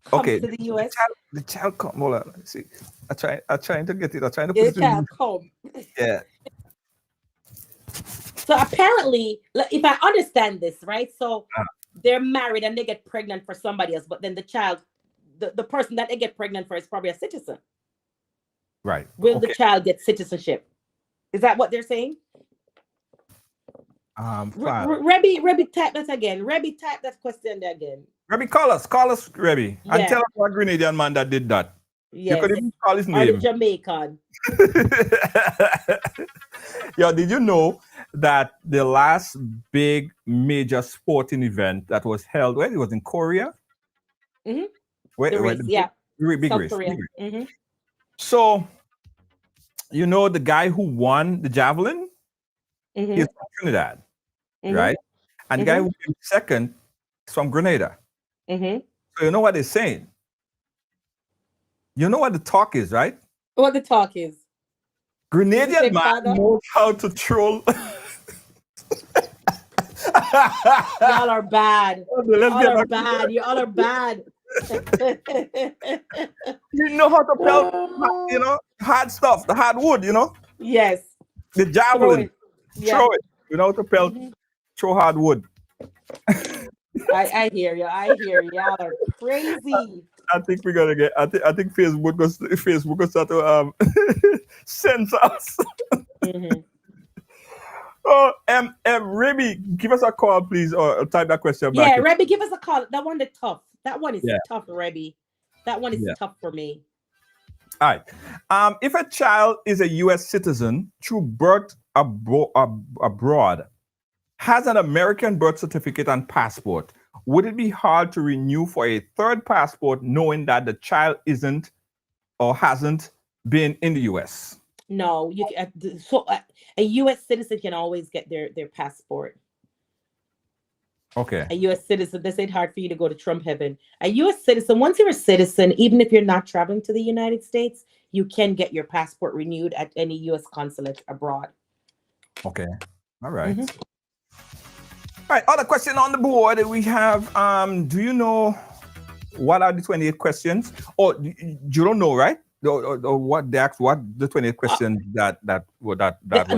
comes to the US. The child come. Hold on. Let's see. I'm trying to get it. I'm trying to The put it child in. come. Yeah. So apparently, if I understand this, right? So they're married and they get pregnant for somebody else, but then the child, the person that they get pregnant for is probably a citizen. Right. Will the child get citizenship? Is that what they're saying? Rebby, type that again. Rebby, type that question again. Rebby, call us, Rebby, and tell us what Grenadian man that did that. Yes. You could even call his Or name. the Jamaican. Yeah, did you know that the last big major sporting event that was held, it was in Korea? Mm-hmm. Big South race. Korea. Mm-hmm. So, you know the guy who won the javelin? He's from Trinidad, right? And the guy who came second is from Grenada. So you know what they're saying? You know what the talk is, right? What the talk is? Grenadian man knows how to troll. Y'all are bad. Y'all are bad. Y'all are bad. You know how to pelt, hard stuff, the hard wood, Yes. The javelin. Throw it. You know how to pelt, throw hard wood. I hear you. I hear you. Y'all are crazy. I think we're gonna get. I think Facebook will start to censor us. Oh, Rebby, give us a call, please, or type that question back. Yeah, Rebby, give us a call. That one is tough. That one is tough, Rebby. That one is tough for me. All right. If a child is a U.S. citizen through birth abroad, has an American birth certificate and passport, would it be hard to renew for a third passport knowing that the child isn't or hasn't been in the U.S.? No, a U.S. citizen can always get their passport. Okay. A U.S. citizen, this ain't hard for you to go to Trump heaven. A U.S. citizen, once you're a citizen, even if you're not traveling to the United States, you can get your passport renewed at any U.S. consulate abroad. Okay. All right. All right, other question on the board we have, do you know what are the 28 questions? Or you don't know, right? Or what they asked, what the 28 questions that the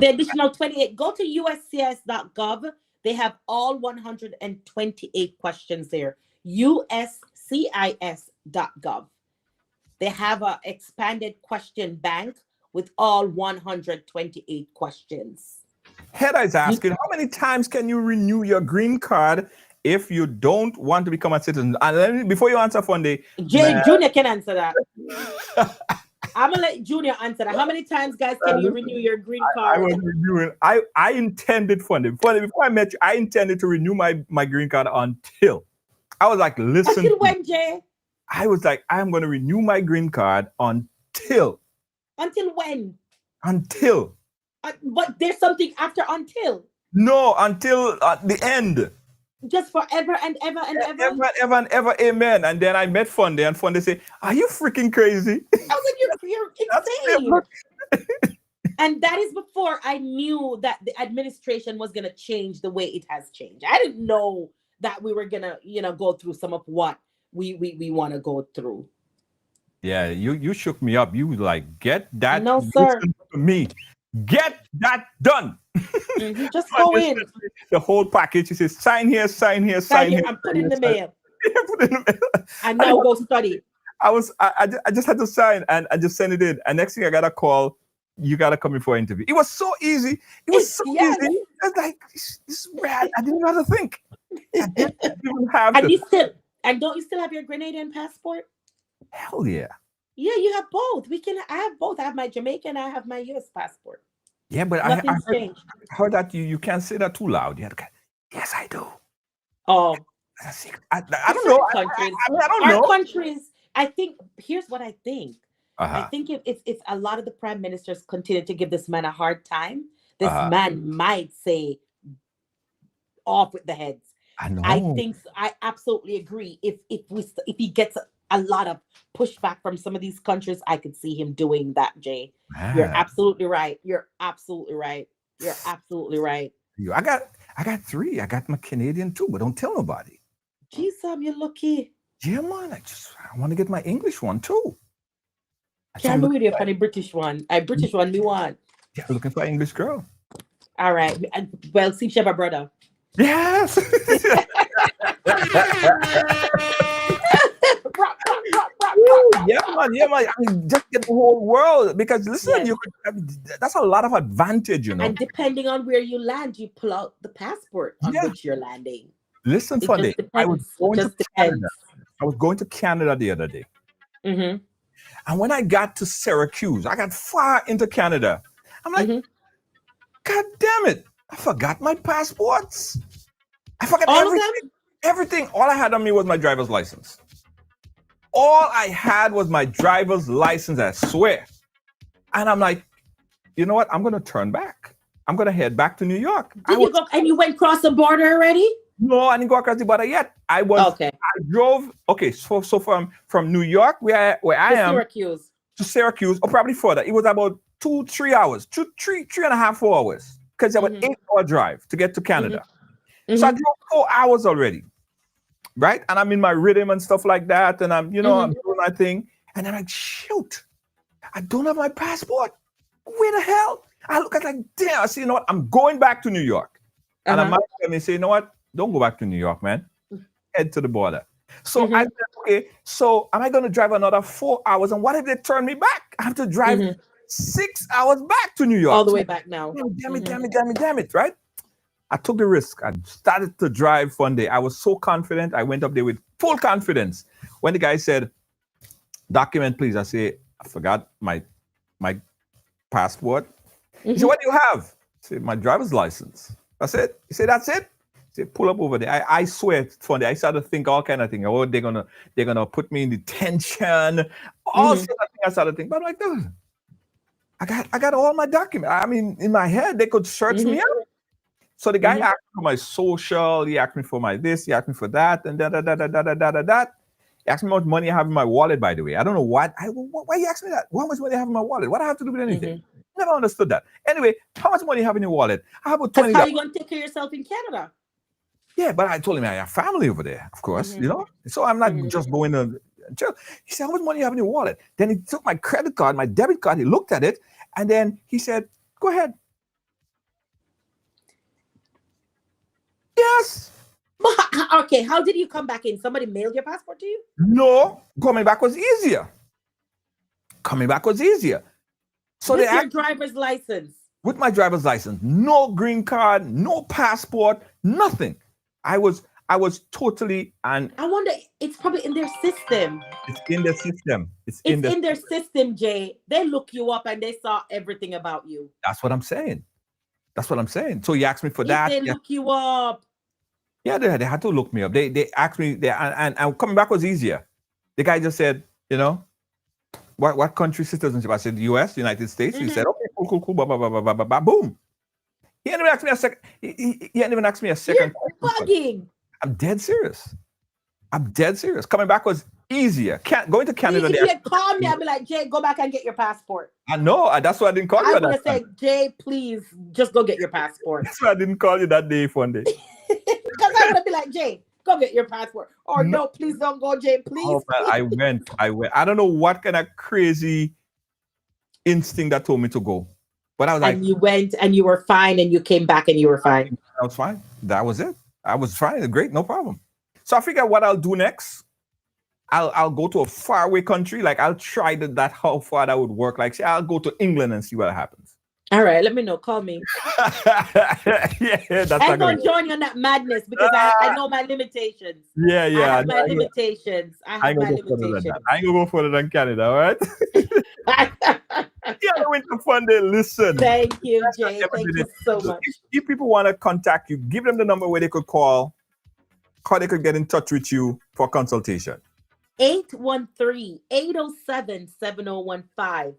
additional 28, go to uscis.gov. They have all 128 questions there. uscis.gov. They have an expanded question bank with all 128 questions. Hedda is asking, how many times can you renew your green card if you don't want to become a citizen? And before you answer, Funday, Junior can answer that. I'm gonna let Junior answer that. How many times, guys, can you renew your green card? I was renewing. I intended, Funday, before I met you, I intended to renew my green card until I was like, listen. Until when, Jay? I was like, I'm going to renew my green card until. Until when? Until. But there's something after until. No, until the end. Just forever and ever and ever. Ever and ever, amen. And then I met Funday, and Funday said, "Are you freaking crazy?" I was like, "You're insane." And that is before I knew that the administration was gonna change the way it has changed. I didn't know that we were gonna, go through some of what we want to go through. Yeah, you shook me up. You like, get that. No, sir. To me. Get that done. Just go in. The whole package. He says, sign here, sign here, sign here. And put in the mail. And now go study. I just had to sign and I just sent it in. And next thing I got a call, you got to come in for an interview. It was so easy. It was so easy. I was like, this is rad. I didn't know how to think. I didn't even have to. And don't you still have your Grenadian passport? Hell yeah. Yeah, you have both. I have both. I have my Jamaican, I have my US passport. Yeah, but I heard that you can't say that too loud. You have to, yes, I do. Oh. I don't know. Countries. I don't Our know. countries, I think, here's what I think. I think it's a lot of the prime ministers continue to give this man a hard time. This man might say off with the heads. I know. I absolutely agree. If he gets a lot of pushback from some of these countries, I could see him doing that, Jay. Man. You're absolutely right. I got 3. I got my Canadian too, but don't tell nobody. Geez, Sam, you're lucky. Yeah, man. I want to get my English one too. Can't with you for the British one. British one, me want. Yeah, looking for an English girl. All right. Well, see if you have a brother. Yes. Yeah, man. I mean, just get the whole world because listen, that's a lot of advantage, you know. And depending on where you land, you pull out the passport on which you're landing. Listen, funny. I was going to Canada the other day. Mm-hmm. And when I got to Syracuse, I got far into Canada. I'm like, God damn it. I forgot my passports. I forgot everything. All I had on me was my driver's license. All I had was my driver's license, I swear. And I'm like, you know what? I'm going to turn back. I'm going to head back to New York. And you went across the border already? No, I didn't go across the border yet. I drove. Okay, so from New York, where I am, Syracuse. To Syracuse, or probably further. It was about 3 hours, 3.5, 4 hours, because it was an 8-hour drive to get to Canada. Mm-hmm. So I drove 4 hours already, right? And I'm in my rhythm and stuff like that, and I'm doing my thing, and I'm like, shoot, I don't have my passport. Where the hell? I look at like, damn. I say, you know what? I'm going back to New York, and I might say, you know what? Don't go back to New York, man. Head to the border. So I said, okay, so am I going to drive another 4 hours? And what if they turn me back? I have to drive 6 hours back to New York. All the way back now. Damn it, right? I took the risk. I started to drive one day. I was so confident. I went up there with full confidence. When the guy said, document, please, I say, I forgot my passport. He said, what do you have? I said, my driver's license. I said, he said, that's it? Say, pull up over there. I swear it's funny. I started to think all kind of things. Oh, they're gonna put me in detention. All sorts of things I started to think. But I'm like, no, I got all my documents. I mean, in my head, they could search me out. So the guy asked for my social, he asked me for my this, he asked me for that, and da. He asked me how much money I have in my wallet, by the way. I don't know why you asked me that. How much money I have in my wallet? What do I have to do with anything? Never understood that. Anyway, how much money you have in your wallet? I have about $20. How are you going to take care of yourself in Canada? Yeah, but I told him I have family over there, of course, you know? So I'm not just going to jail. He said, how much money you have in your wallet? Then he took my credit card, my debit card, he looked at it, and then he said, go ahead. Yes. Okay, how did you come back in? Somebody mailed your passport to you? No, coming back was easier. So with your driver's license? With my driver's license. No green card, no passport, nothing. I was totally I wonder, it's probably in their system. It's in the system. It's in their system, Jay. They look you up and they saw everything about you. That's what I'm saying. So he asked me for that. They look you up. Yeah, they had to look me up. They asked me, and coming back was easier. The guy just said, you know, what country citizenship? I said, U.S., United States. He said, okay, cool, blah, blah, blah, blah, blah, blah, boom. He didn't even ask me a second. He didn't even ask me a second. You're bugging. I'm dead serious. Coming back was easier. Going to Canada. If you had called me, I'd be like, Jay, go back and get your passport. I know. That's why I didn't call you. I would have said, Jay, please, just go get your passport. That's why I didn't call you that day one day. Because I would have been like, Jay, go get your passport. Or no, please don't go, Jay, please. Oh, man, I went. I don't know what kind of crazy instinct that told me to go. But I was like, and you went and you were fine and you came back and you were fine. I was fine. That was it. I was fine. Great, no problem. So I figured what I'll do next. I'll go to a faraway country. Like I'll try that how far that would work. Like say I'll go to England and see what happens. All right, let me know. Call me. Yeah, that's I'm going to join you on that madness because I know my limitations. Yeah. I have my limitations. I ain't going to go further than Canada, all right? Yeah, Winter Fun Day. Listen. Thank you, Jay. Thank you so much. If people want to contact you, give them the number where they could call, how they could get in touch with you for consultation. 813-807-7015.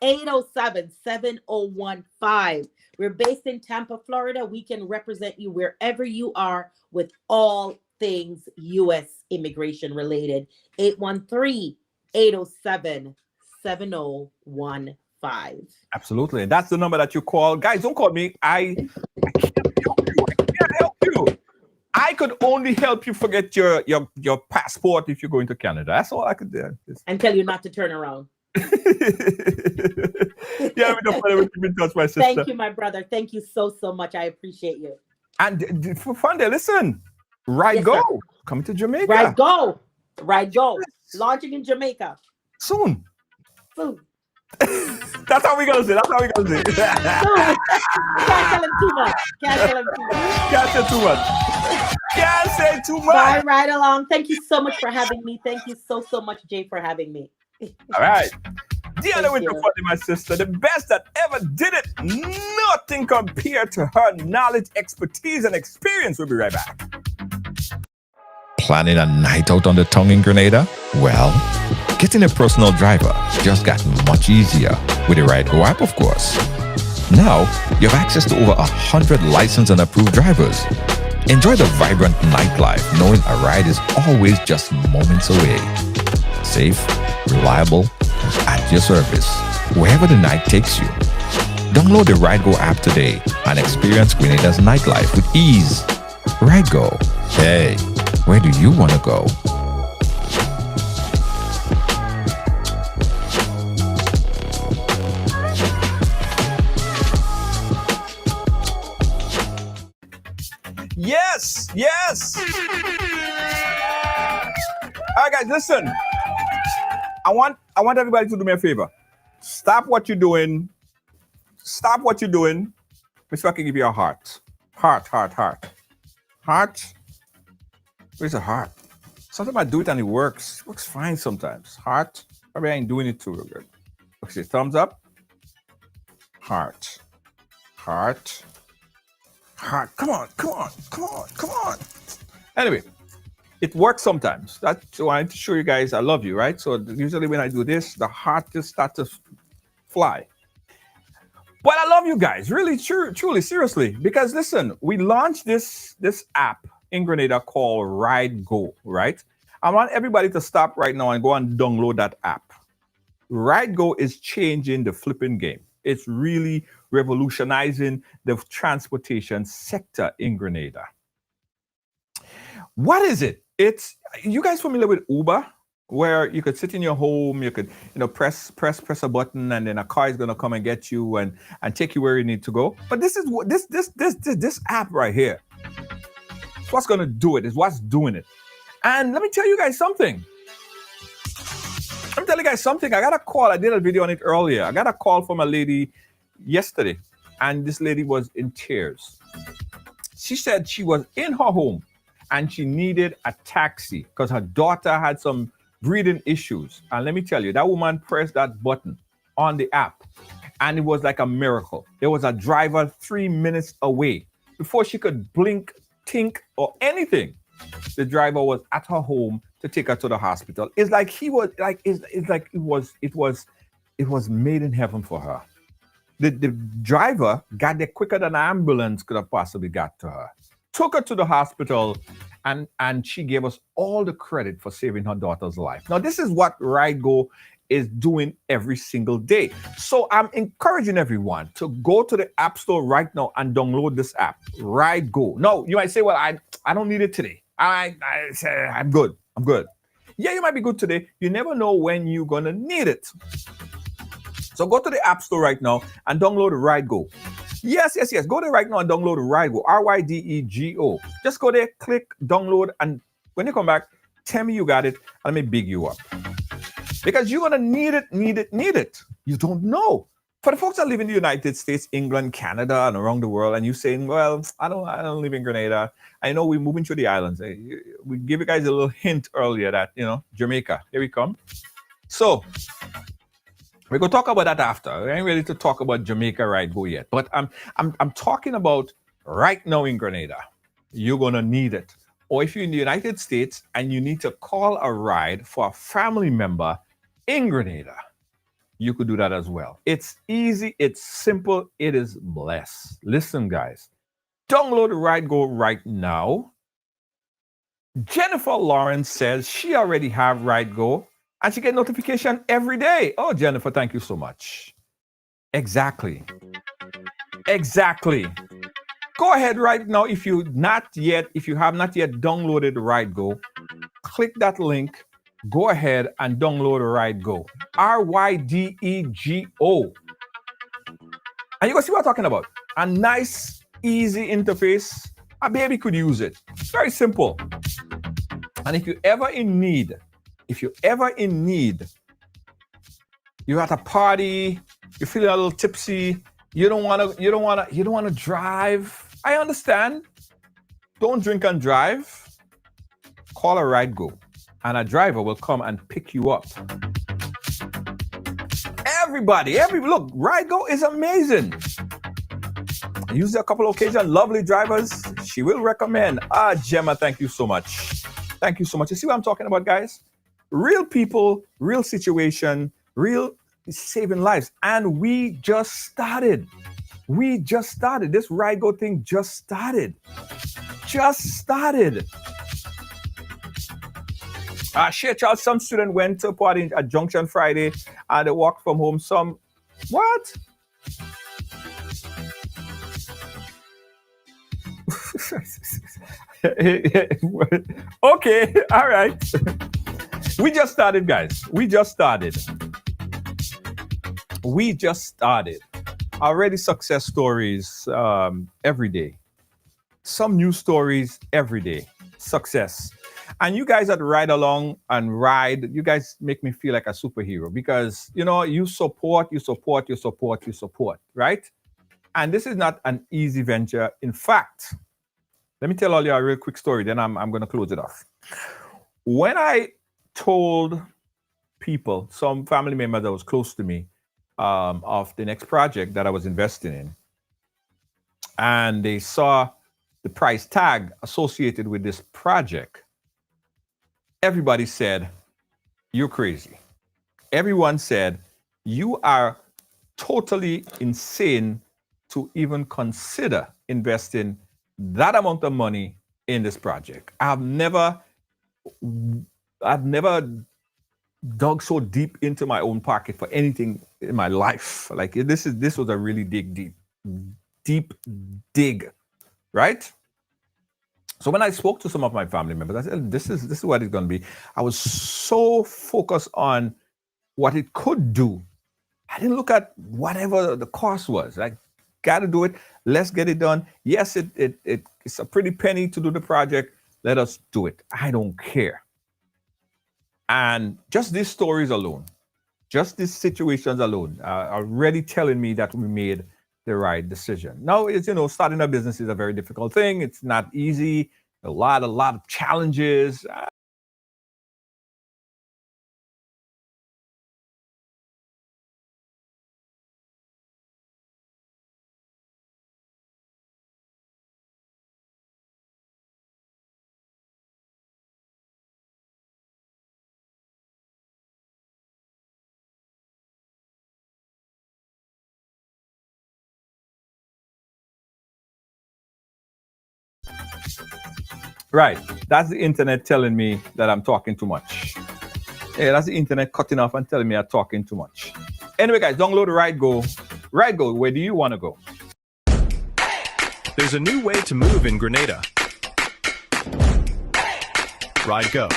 813-807-7015. We're based in Tampa, Florida. We can represent you wherever you are with all things U.S. immigration related. 813-807-7015. Absolutely. And that's the number that you call. Guys, don't call me. I can't help you. I could only help you forget your passport if you're going to Canada. That's all I could do. And tell you not to turn around. Yeah, we don't want to keep in touch, my sister. Thank you, my brother. Thank you so much. I appreciate you. And for fun there, listen. Right, yes, go. Sir. Coming to Jamaica. Right, go. Right, go. Yes. Launching in Jamaica. Soon. That's how we gonna say. That's how we gonna say. Can't tell him too much. Can't tell him too much. Can't say too much. Can't say too much. Bye, right along. Thank you so much for having me. Thank you so much, Jay, for having me. All right. Dealing with the funny, my sister, the best that ever did it. Nothing compared to her knowledge, expertise, and experience. We'll be right back. Planning a night out on the tongue in Grenada? Well, getting a personal driver just got much easier with the Ride Go app, of course. Now, you have access to over 100 licensed and approved drivers. Enjoy the vibrant nightlife knowing a ride is always just moments away. Safe, reliable, at your service, wherever the night takes you. Download the Ride Go app today and experience Grenada's nightlife with ease. Ride Go. Hey, where do you want to go? Yes, yes. All right, guys, listen. I want everybody to do me a favor. Stop what you're doing. Stop what you're doing. Mr. I can give you a heart. Heart. Heart. Where's the heart? Sometimes I do it and it works. It works fine sometimes. Heart. Probably I ain't doing it too good. Okay, thumbs up. Heart. Heart. Come on. Anyway, it works sometimes. That's why I wanted to show you guys I love you, right? So usually when I do this, the heart just starts to fly. But I love you guys, really, truly, seriously. Because listen, we launched this app in Grenada called Ride Go, right? I want everybody to stop right now and go and download that app. Ride Go is changing the flipping game. It's really revolutionizing the transportation sector in Grenada. What is it? You guys familiar with Uber, where you could sit in your home, you could press a button, and then a car is gonna come and get you and take you where you need to go. But this is what this app right here. It's what's gonna do it. It's what's doing it. And let me tell you guys something. I got a call. I did a video on it earlier. I got a call from a lady yesterday, and this lady was in tears. She said she was in her home and she needed a taxi because her daughter had some breathing issues. And let me tell you, that woman pressed that button on the app and it was like a miracle. There was a driver 3 minutes away. Before she could blink, think, or anything, the driver was at her home to take her to the hospital. It's like it was made in heaven for her. The driver got there quicker than an ambulance could have possibly got to her. Took her to the hospital, and she gave us all the credit for saving her daughter's life. Now, this is what Ride Go is doing every single day. So I'm encouraging everyone to go to the App Store right now and download this app, Ride Go. No, you might say, well, I don't need it today. I'm good. Yeah, you might be good today. You never know when you're going to need it. So go to the App Store right now and download Ride Go. Yes. Go there right now and download Ride Go, RYDEGO. Just go there, click, download, and when you come back, tell me you got it, and let me big you up. Because you're going to need it. You don't know. For the folks that live in the United States, England, Canada, and around the world, and you're saying, well, I don't live in Grenada. I know we're moving to the islands. We give you guys a little hint earlier that, Jamaica, here we come. So we're going to talk about that after. We ain't ready to talk about Jamaica Ride Go yet. But I'm talking about right now in Grenada. You're going to need it. or if you're in the United States and you need to call a ride for a family member in Grenada, you could do that as well. It's easy, it's simple, it is blessed. Listen, guys, download Ride Go right now. Jennifer Lawrence says she already have Ride Go and she get notification every day. Oh, Jennifer, thank you so much. Exactly. Go ahead right now. If you have not yet downloaded Ride Go, click that link. Go ahead and download Ride Go. RYDEGO. And you can see what I'm talking about. A nice, easy interface. A baby could use it. It's very simple. And if you're ever in need, you're at a party, you're feeling a little tipsy, you don't want to drive. I understand. Don't drink and drive. Call a Ride Go, and a driver will come and pick you up. Look, Ride Go is amazing. I used it a couple of occasions. Lovely drivers. She will recommend. Gemma, thank you so much. Thank you so much. You see what I'm talking about, guys? Real people, real situation, real saving lives. And we just started. This Ride Go thing just started. Shea Charles, some student went to a party at Junction Friday and they walked from home. What? Okay, all right. We just started, guys. Already success stories every day. Some new stories every day. Success. And you guys that ride along and ride, you guys make me feel like a superhero because, you support, right? And this is not an easy venture. In fact, let me tell all you a real quick story, then I'm going to close it off. When I told people, some family members that was close to me, of the next project that I was investing in, and they saw the price tag associated with this project, everybody said, "You're crazy." Everyone said, "You are totally insane to even consider investing that amount of money in this project." I've never dug so deep into my own pocket for anything in my life. Like this was a really deep dig, right? So when I spoke to some of my family members, I said, this is what it's going to be. I was so focused on what it could do. I didn't look at whatever the cost was. Like, got to do it. Let's get it done. Yes, it's a pretty penny to do the project. Let us do it. I don't care. And just these stories alone, just these situations alone are already telling me that we made the right decision. Now, it's, starting a business is a very difficult thing. It's not easy. A lot of challenges. Right. That's the internet telling me that I'm talking too much. Yeah, that's the internet cutting off and telling me I'm talking too much. Anyway, guys, download Ride Go. Ride Go, where do you want to go? There's a new way to move in Grenada. Ride Go.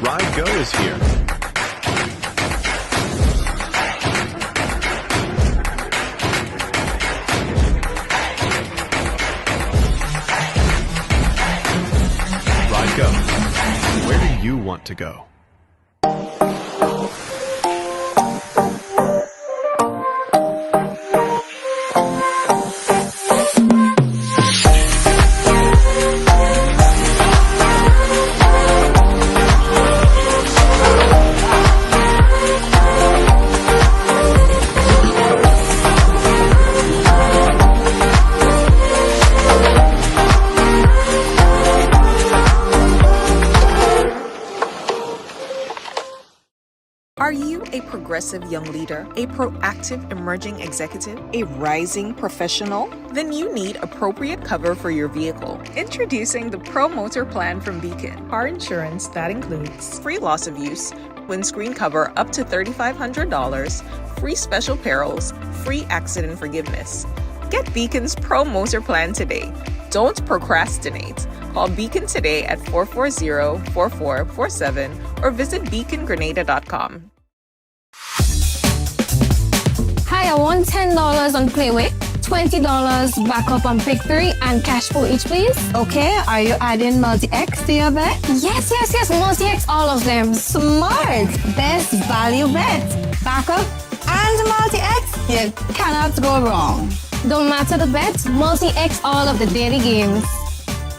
Ride Go is here. Go. Where do you want to go? Are you a progressive young leader, a proactive emerging executive, a rising professional? Then you need appropriate cover for your vehicle. Introducing the Pro Motor Plan from Beacon. Car insurance that includes free loss of use, windscreen cover up to $3,500, free special perils, free accident forgiveness. Get Beacon's Pro Motor Plan today. Don't procrastinate. Call Beacon today at 440-4447 or visit beacongrenada.com. Hi, I want $10 on Playway, $20 backup on Pick 3, and cash for each, please. Okay, are you adding multi-X to your bet? Yes, multi-X, all of them. Smart! Best value bet. Backup and multi-X. You cannot go wrong. Don't matter the bet, multi-X all of the daily games.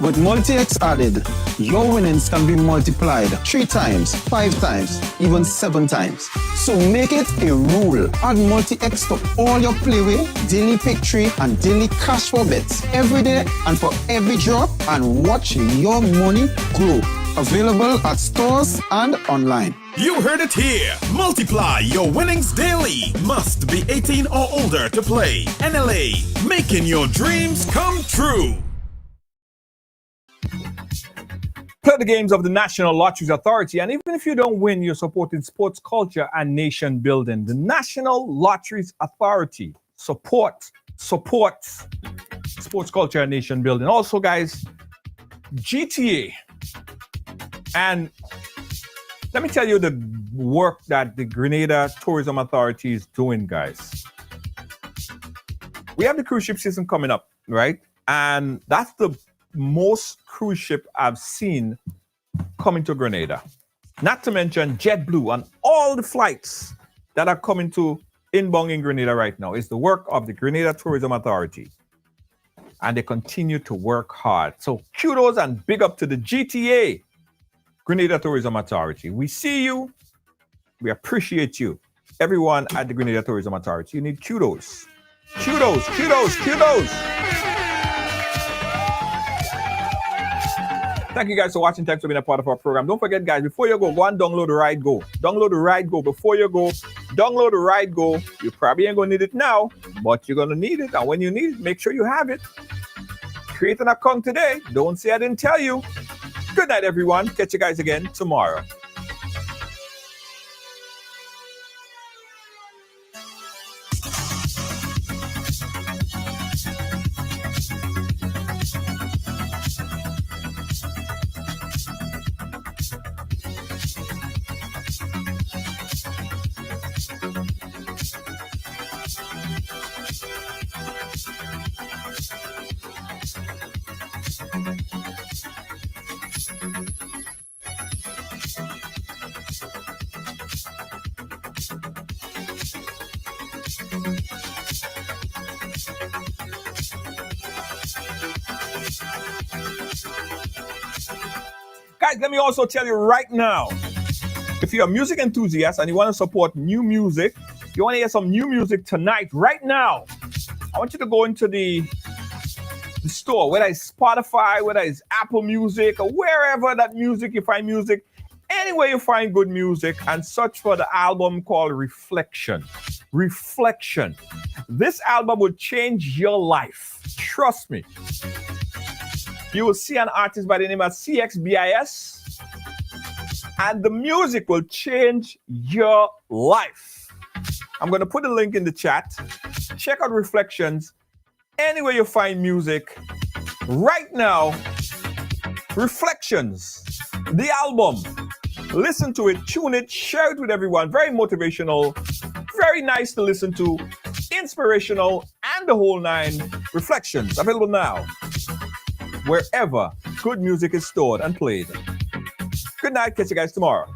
With multi-X added, your winnings can be multiplied 3 times, 5 times, even 7 times. So make it a rule. Add multi-X to all your Playway, daily Pick 3, and daily cash for bets every day and for every drop, and watch your money grow. Available at stores and online. You heard it here. Multiply your winnings daily. Must be 18 or older to play. NLA, making your dreams come true. Play the games of the National Lotteries Authority, and even if you don't win, you're supporting sports culture and nation building. The National Lotteries Authority supports sports culture and nation building. Also, guys, GTA. And let me tell you the work that the Grenada Tourism Authority is doing, guys. We have the cruise ship season coming up, right? And that's the most cruise ship I've seen coming to Grenada. Not to mention JetBlue and all the flights that are coming to inbound in Grenada right now. It's the work of the Grenada Tourism Authority. And they continue to work hard. So kudos and big up to the GTA, Grenada Tourism Authority. We see you. We appreciate you. Everyone at the Grenada Tourism Authority, you need kudos. Kudos. Thank you guys for watching. Thanks for being a part of our program. Don't forget, guys, before you go and download the Ride Go. Download the Ride Go before you go. Download the Ride Go. You probably ain't going to need it now, but you're going to need it. And when you need it, make sure you have it. Create an account today. Don't say I didn't tell you. Good night, everyone. Catch you guys again tomorrow. Guys, let me also tell you right now, if you're a music enthusiast and you want to support new music, you want to hear some new music tonight, right now, I want you to go into the store, whether it's Spotify, whether it's Apple Music, or wherever that music you find music, anywhere you find good music, and search for the album called Reflection. Reflection. This album will change your life. Trust me. You will see an artist by the name of CXBIS, and the music will change your life. I'm going to put a link in the chat. Check out Reflections anywhere you find music right now. Reflections, the album. Listen to it, tune it, share it with everyone. Very motivational, very nice to listen to, inspirational, and the whole nine. Reflections, available now wherever good music is stored and played. Good night. Catch you guys tomorrow.